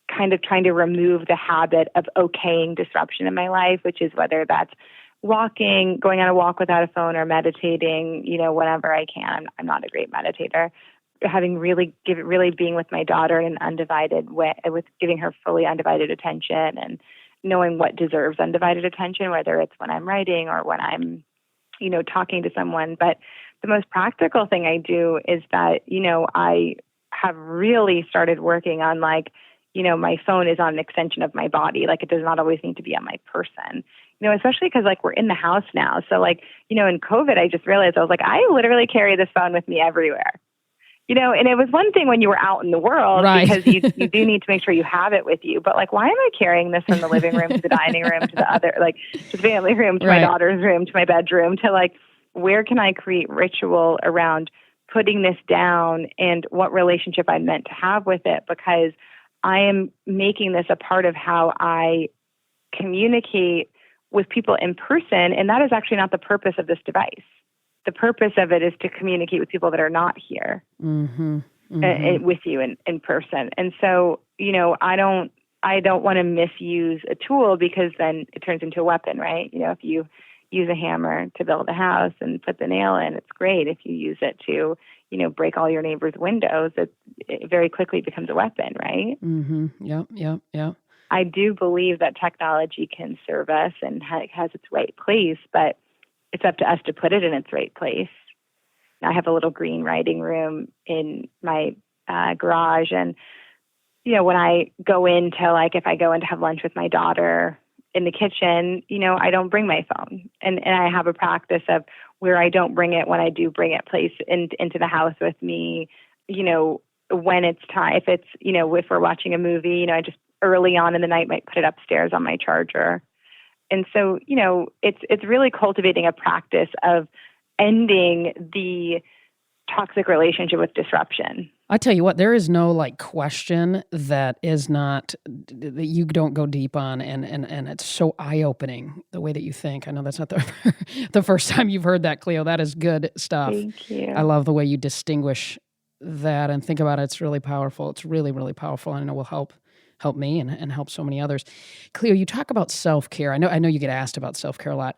kind of trying to remove the habit of okaying disruption in my life, which is whether that's walking, going on a walk without a phone, or meditating, you know, whenever I can. I'm not a great meditator. Having really being with my daughter in an undivided way, with giving her fully undivided attention and knowing what deserves undivided attention, whether it's when I'm writing or when I'm, you know, talking to someone. But the most practical thing I do is that, you know, I have really started working on like, you know, my phone is on an extension of my body. Like it does not always need to be on my person, you know, especially because like we're in the house now. So like, you know, in COVID, I just realized I was like, I literally carry this phone with me everywhere, you know, and it was one thing when you were out in the world, right. because you do need to make sure you have it with you. But like, why am I carrying this from the living room to the dining room to the other, like to the family room, to right. my daughter's room, to my bedroom, to like, where can I create ritual around putting this down and what relationship I'm meant to have with it? Because I am making this a part of how I communicate with people in person. And that is actually not the purpose of this device. The purpose of it is to communicate with people that are not here with you in person. And so, you know, I don't want to misuse a tool, because then it turns into a weapon, right? You know, if you use a hammer to build a house and put the nail in, it's great. If you use it to, you know, break all your neighbors' windows, it very quickly becomes a weapon, right? Yep. I do believe that technology can serve us and has its right place, but it's up to us to put it in its right place. I have a little green writing room in my garage, and you know, when I go into, like, if I go in to have lunch with my daughter in the kitchen, you know, I don't bring my phone, and I have a practice of where I don't bring it. When I do bring it, place into the house with me, you know, when it's time. If it's, you know, if we're watching a movie, you know, I just early on in the night might put it upstairs on my charger. And so, you know, it's really cultivating a practice of ending the toxic relationship with disruption. I tell you what, there is no like question that is not, that you don't go deep on, and it's so eye-opening the way that you think. I know that's not the first time you've heard that, Cleo. That is good stuff. Thank you. I love the way you distinguish that and think about it. It's really powerful. It's really, really powerful. And I know will help me and help so many others. Cleo, you talk about self-care. I know you get asked about self-care a lot.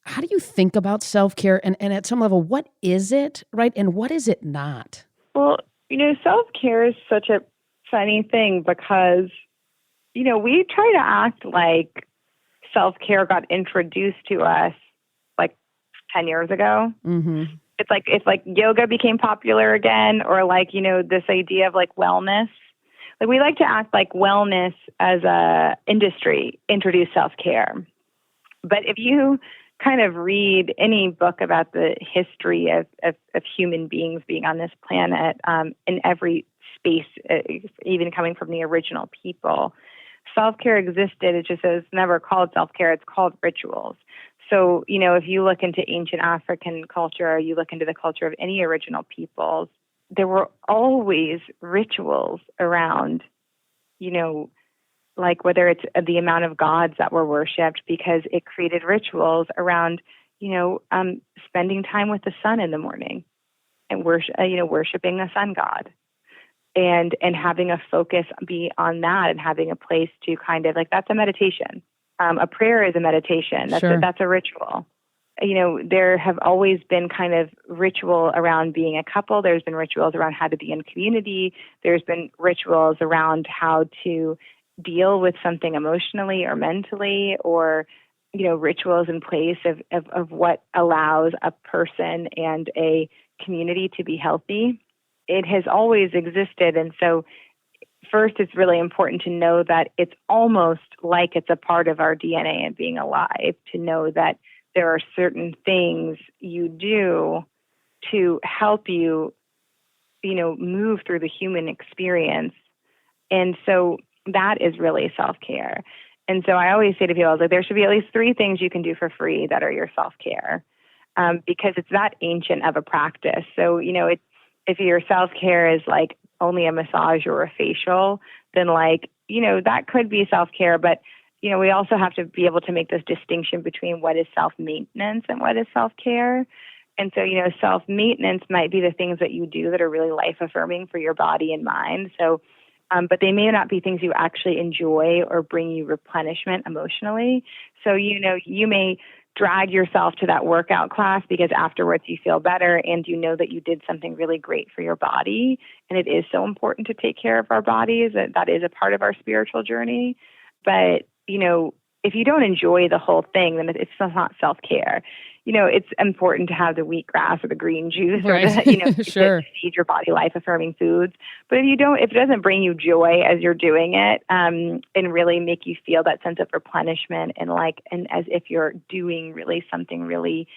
How do you think about self-care? And at some level, what is it, right? And what is it not? Well, you know, self-care is such a funny thing because, you know, we try to act like self-care got introduced to us like 10 years ago. Mm-hmm. It's like yoga became popular again, or like, you know, this idea of like wellness. Like we like to act like wellness as a industry introduced self-care. But if you kind of read any book about the history of human beings being on this planet, in every space, even coming from the original people, self-care existed. It just is never called self-care. It's called rituals. So, you know, if you look into ancient African culture, or you look into the culture of any original peoples, there were always rituals around, you know, like whether it's the amount of gods that were worshipped, because it created rituals around, you know, spending time with the sun in the morning and worshiping the sun god, and having a focus be on that, and having a place to kind of like, that's a meditation. A prayer is a meditation. That's a ritual. You know, there have always been kind of ritual around being a couple. There's been rituals around how to be in community. There's been rituals around how to deal with something emotionally or mentally, or, you know, rituals in place of what allows a person and a community to be healthy. It has always existed. And so first, it's really important to know that it's almost like it's a part of our DNA and being alive, to know that there are certain things you do to help you, move through the human experience. And so that is really self-care. And so I always say to people, I was like, there should be at least 3 things you can do for free that are your self-care, because it's that ancient of a practice. So, if your self-care is like only a massage or a facial, then that could be self-care. But, we also have to be able to make this distinction between what is self-maintenance and what is self-care. And so, self-maintenance might be the things that you do that are really life-affirming for your body and mind. So, but they may not be things you actually enjoy or bring you replenishment emotionally. So, you may drag yourself to that workout class because afterwards you feel better and you know that you did something really great for your body. And it is so important to take care of our bodies. That is a part of our spiritual journey. But, if you don't enjoy the whole thing, then it's not self-care. It's important to have the wheatgrass or the green juice, right. or the, sure. feed your body life-affirming foods. But if it doesn't bring you joy as you're doing it, and really make you feel that sense of replenishment and as if you're doing really something really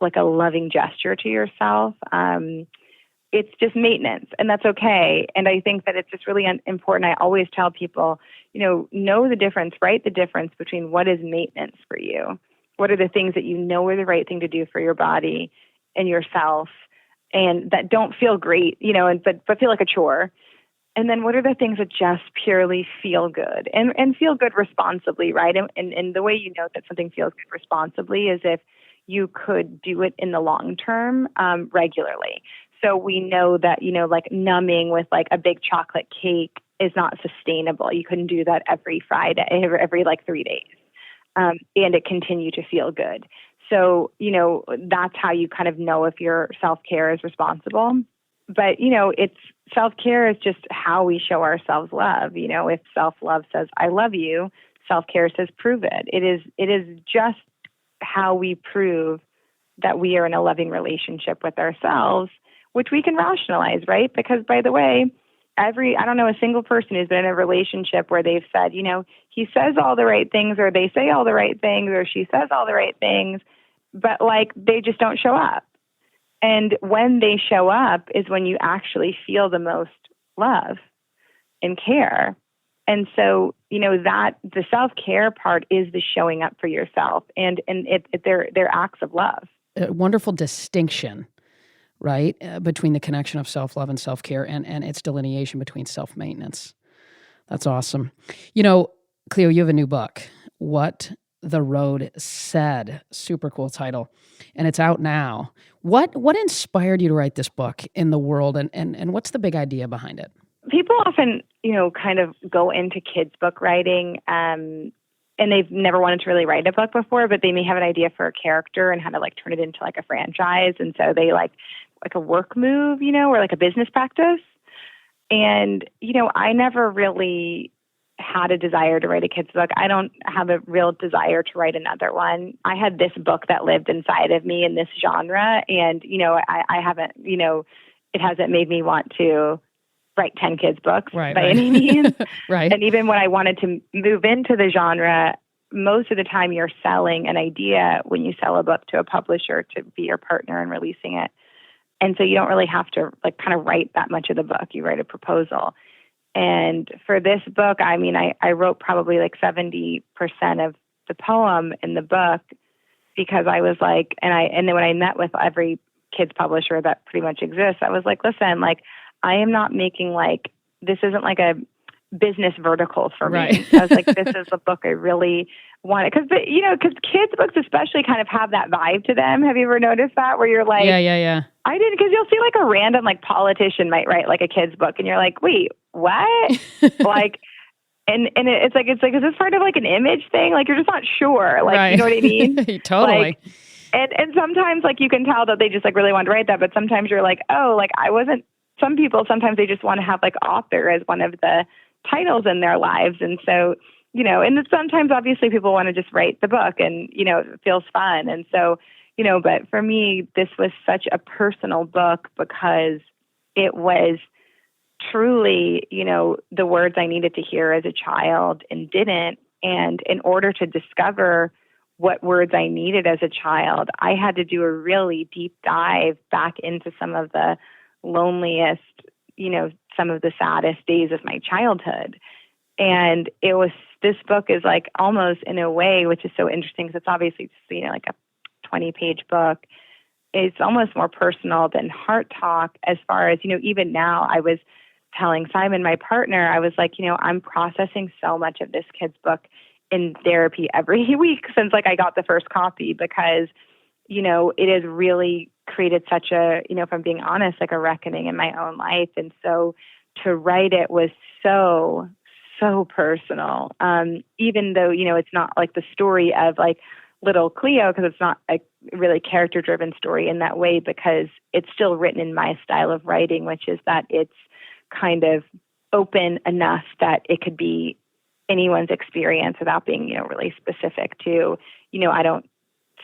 like a loving gesture to yourself, it's just maintenance, and that's okay. And I think that it's just really important. I always tell people, know the difference, write the difference between what is maintenance for you. What are the things that you know are the right thing to do for your body and yourself, and that don't feel great, but feel like a chore? And then what are the things that just purely feel good and feel good responsibly, right? And the way you know that something feels good responsibly is if you could do it in the long term, regularly. So we know that, like numbing with like a big chocolate cake is not sustainable. You couldn't do that every Friday, every 3 days. And it continue to feel good. So, that's how you kind of know if your self-care is responsible. But, it's self-care is just how we show ourselves love. If self-love says, I love you, self-care says, prove it. It is just how we prove that we are in a loving relationship with ourselves, which we can rationalize, right? Because by the way, I don't know a single person who's been in a relationship where they've said, he says all the right things, or they say all the right things, or she says all the right things, but they just don't show up. And when they show up is when you actually feel the most love and care. And so, that the self-care part is the showing up for yourself, and they're acts of love. A wonderful distinction, right, between the connection of self-love and self-care and its delineation between self-maintenance. That's awesome. Cleo, you have a new book, What the Road Said. Super cool title. And it's out now. What inspired you to write this book in the world, and what's the big idea behind it? People often, kind of go into kids' book writing, and they've never wanted to really write a book before, but they may have an idea for a character and how to turn it into a franchise. And so they like a work move, or a business practice. And, I never really had a desire to write a kid's book. I don't have a real desire to write another one. I had this book that lived inside of me in this genre. And, I haven't, it hasn't made me want to write 10 kids books by any means. Right. And even when I wanted to move into the genre, most of the time you're selling an idea when you sell a book to a publisher to be your partner in releasing it. And so you don't really have to kind of write that much of the book. You write a proposal. And for this book, I wrote probably 70% of the poem in the book because I was and then when I met with every kids publisher that pretty much exists, I was listen, I am not making this isn't a business vertical for me. Right. I was this is a book I really want it. Because kids books especially kind of have that vibe to them. Have you ever noticed that where you're Yeah. I didn't, because you'll see a random politician might write a kid's book and you're wait, what? And it's is this part of an image thing? You're just not sure. Right. You know what I mean? Totally. And sometimes you can tell that they just really want to write that, but sometimes you're I wasn't. Some people sometimes they just want to have author as one of the titles in their lives, and so and then sometimes obviously people want to just write the book, and it feels fun, and so but for me this was such a personal book because it was truly the words I needed to hear as a child and didn't, and in order to discover what words I needed as a child, I had to do a really deep dive back into some of the loneliest, some of the saddest days of my childhood. And this book is like almost in a way, which is so interesting because it's obviously just, like a 20-page book. It's almost more personal than Heart Talk as far as, even now I was telling Simon, my partner, I was like, I'm processing so much of this kid's book in therapy every week since like I got the first copy because, it has really created such a, if I'm being honest, like a reckoning in my own life. And so to write it was so personal. Even though, it's not like the story of like little Cleo, because it's not a really character driven story in that way, because it's still written in my style of writing, which is that it's kind of open enough that it could be anyone's experience without being, really specific to, I don't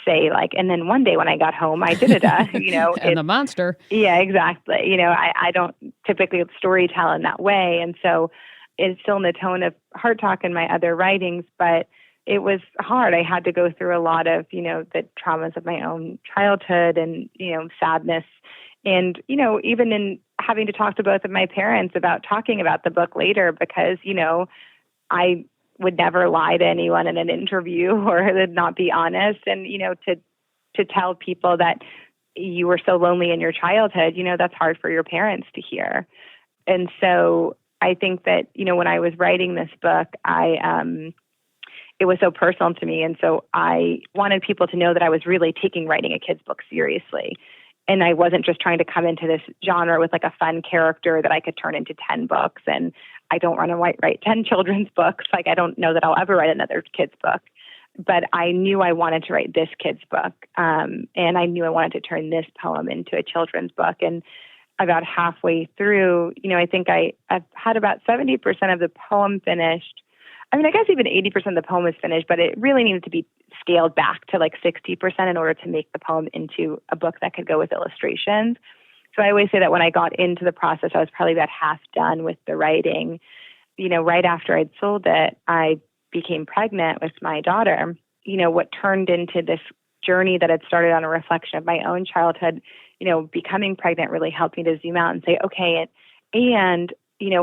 say like, and then one day when I got home, I did it, and the monster. Yeah, exactly. I don't typically story tell in that way. And so it's still in the tone of Heart Talk and my other writings, but it was hard. I had to go through a lot of, the traumas of my own childhood and, sadness. And, even in having to talk to both of my parents about talking about the book later, because, I would never lie to anyone in an interview or not be honest. And, to tell people that you were so lonely in your childhood, that's hard for your parents to hear. And so I think that, when I was writing this book, it was so personal to me. And so I wanted people to know that I was really taking writing a kid's book seriously. And I wasn't just trying to come into this genre with like a fun character that I could turn into 10 books. And I don't want to write 10 children's books. Like, I don't know that I'll ever write another kid's book. But I knew I wanted to write this kid's book. And I knew I wanted to turn this poem into a children's book. And about halfway through, I think I've had about 70% of the poem finished. I mean, I guess even 80% of the poem is finished, but it really needed to be scaled back to like 60% in order to make the poem into a book that could go with illustrations. So I always say that when I got into the process, I was probably about half done with the writing. Right after I'd sold it, I became pregnant with my daughter. What turned into this journey that had started on a reflection of my own childhood, becoming pregnant really helped me to zoom out and say, okay, and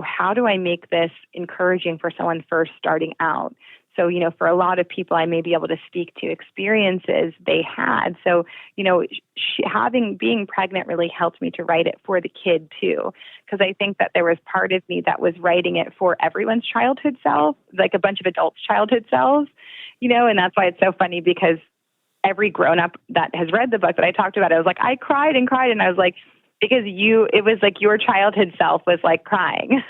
how do I make this encouraging for someone first starting out? So, for a lot of people, I may be able to speak to experiences they had. So, being pregnant really helped me to write it for the kid too. Because I think that there was part of me that was writing it for everyone's childhood self, like a bunch of adults' childhood selves, and that's why it's so funny because every grown-up that has read the book that I talked about, I was like, I cried and cried. And I was like, because it was like your childhood self was like crying,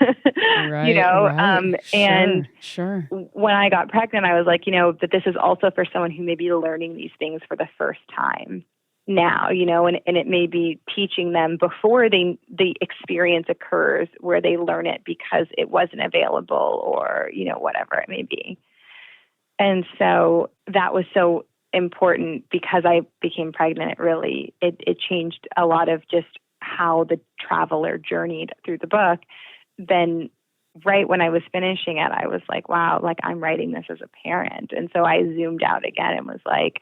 right, right. And sure. When I got pregnant, I was like, that this is also for someone who may be learning these things for the first time now, and it may be teaching them before the experience occurs where they learn it because it wasn't available or, whatever it may be. And so that was so important because I became pregnant. It changed a lot of just how the traveler journeyed through the book. Then right when I was finishing it, I was like, wow, like I'm writing this as a parent. And so I zoomed out again and was like,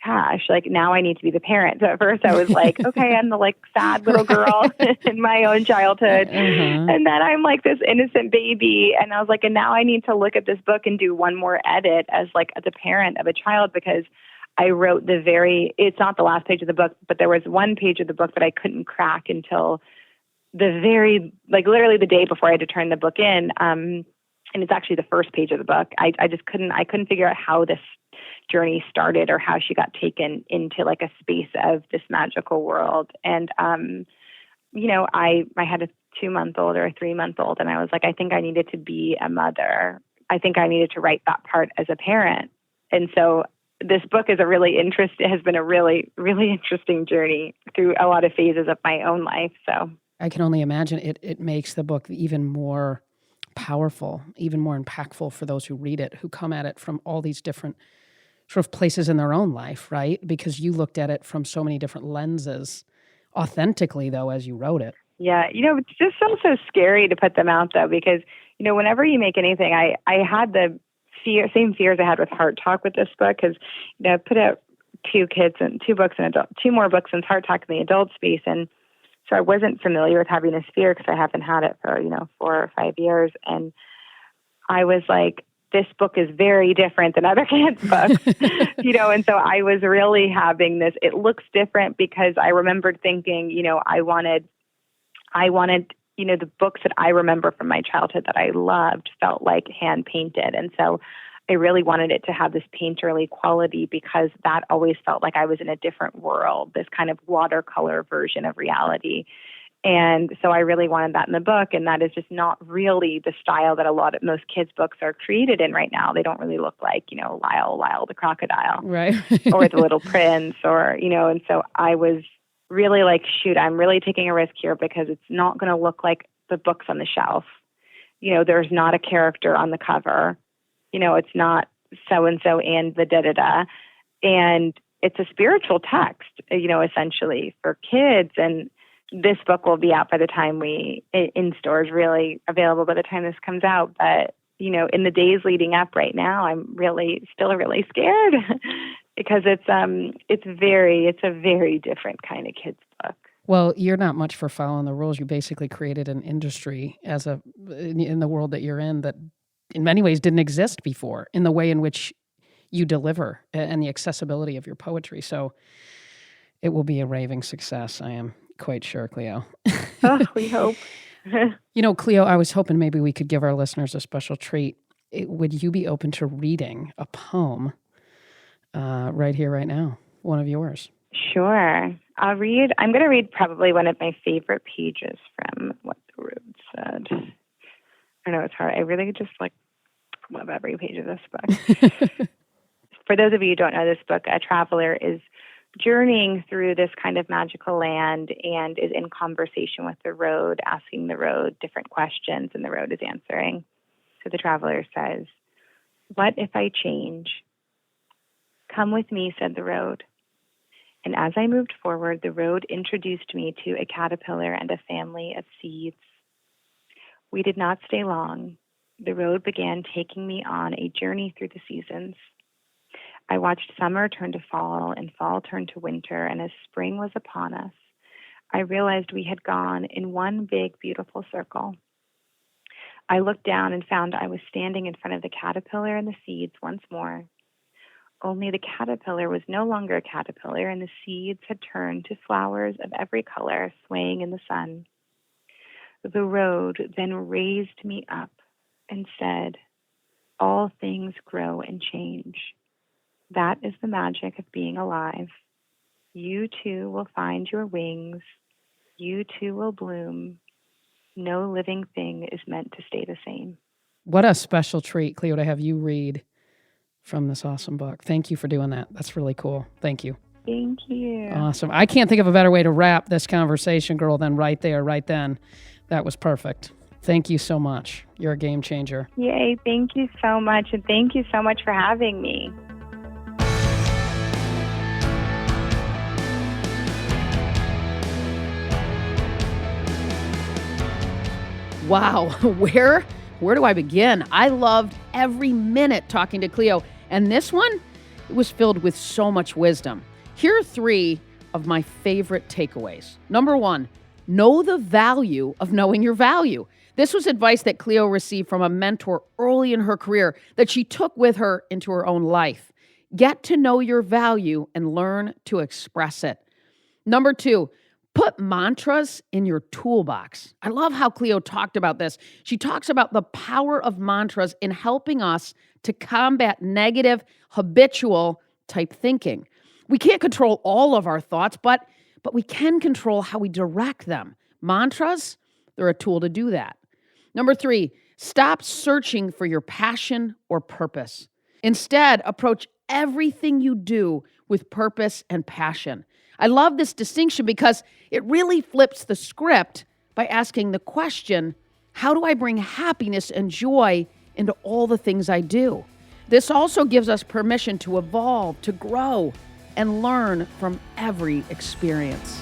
gosh, like now I need to be the parent. So at first I was like, okay, I'm the like sad little girl in my own childhood. And then I'm like this innocent baby. And I was like, and now I need to look at this book and do one more edit as a parent of a child, because I wrote it's not the last page of the book, but there was one page of the book that I couldn't crack until literally the day before I had to turn the book in. And it's actually the first page of the book. I couldn't figure out how this journey started or how she got taken into like a space of this magical world. And, I had a 2-month-old or a 3-month-old, and I was like, I think I needed to be a mother. I think I needed to write that part as a parent. And so this book is has been a really, really interesting journey through a lot of phases of my own life. So I can only imagine it makes the book even more powerful, even more impactful for those who read it, who come at it from all these different sort of places in their own life, right? Because you looked at it from so many different lenses, authentically though, as you wrote it. Yeah, it's just so scary to put them out though, because, whenever you make anything, I had the same fears I had with Heart Talk with this book, because I put out two more books in Heart Talk in the adult space, and so I wasn't familiar with having this fear because I haven't had it for 4 or 5 years, and I was like, this book is very different than other kids' books, and so I was really having this. It looks different because I remembered thinking, I wanted, the books that I remember from my childhood that I loved felt like hand painted. And so I really wanted it to have this painterly quality because that always felt like I was in a different world, this kind of watercolor version of reality. And so I really wanted that in the book. And that is just not really the style that most kids' books are created in right now. They don't really look like, Lyle the crocodile, right? Or the Little Prince, or, and so I was really like, shoot, I'm really taking a risk here because it's not going to look like the books on the shelf. There's not a character on the cover. It's not so-and-so and the da-da-da. And it's a spiritual text, essentially for kids. And this book will be out by the time in stores, really available by the time this comes out. But, in the days leading up right now, I'm still really scared because it's a very different kind of kids book. Well, you're not much for following the rules. You basically created an industry in the world that you're in that in many ways didn't exist before in the way in which you deliver and the accessibility of your poetry. So it will be a raving success. I am quite sure, Cleo. Oh, we hope. Cleo, I was hoping maybe we could give our listeners a special treat. Would you be open to reading a poem right here, right now? One of yours. Sure. I'm going to read probably one of my favorite pages from What the Road Said. I know it's hard. I really just love every page of this book. For those of you who don't know this book, a traveler is journeying through this kind of magical land and is in conversation with the road, asking the road different questions, and the road is answering. So the traveler says, "What if I change? Come with me," said the road. And as I moved forward, the road introduced me to a caterpillar and a family of seeds. We did not stay long. The road began taking me on a journey through the seasons. I watched summer turn to fall and fall turn to winter, and as spring was upon us, I realized we had gone in one big, beautiful circle. I looked down and found I was standing in front of the caterpillar and the seeds once more. Only the caterpillar was no longer a caterpillar, and the seeds had turned to flowers of every color swaying in the sun. The road then raised me up and said, "All things grow and change. That is the magic of being alive. You too will find your wings. You too will bloom. No living thing is meant to stay the same." What a special treat, Cleo, to have you read from this awesome book. Thank you for doing that. That's really cool. Thank you. Thank you. Awesome. I can't think of a better way to wrap this conversation, girl, than right there, right then. That was perfect. Thank you so much. You're a game changer. Yay. Thank you so much. And thank you so much for having me. Wow. Where do I begin? I loved every minute talking to Cleo. And this one, it was filled with so much wisdom. Here are 3 of my favorite takeaways. Number 1, know the value of knowing your value. This was advice that Cleo received from a mentor early in her career that she took with her into her own life. Get to know your value and learn to express it. Number 2, put mantras in your toolbox. I love how Cleo talked about this. She talks about the power of mantras in helping us to combat negative, habitual type thinking. We can't control all of our thoughts, but we can control how we direct them. Mantras, they're a tool to do that. Number 3, stop searching for your passion or purpose. Instead, approach everything you do with purpose and passion. I love this distinction because it really flips the script by asking the question, how do I bring happiness and joy into all the things I do? This also gives us permission to evolve, to grow, and learn from every experience.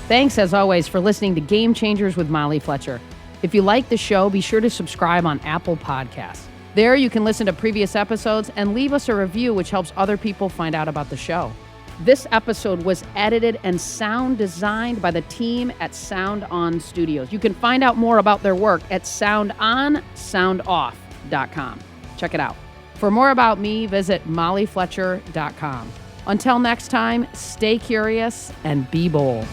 Thanks, as always, for listening to Game Changers with Molly Fletcher. If you like the show, be sure to subscribe on Apple Podcasts. There you can listen to previous episodes and leave us a review, which helps other people find out about the show. This episode was edited and sound designed by the team at Sound On Studios. You can find out more about their work at soundonsoundoff.com. Check it out. For more about me, visit mollyfletcher.com. Until next time, stay curious and be bold.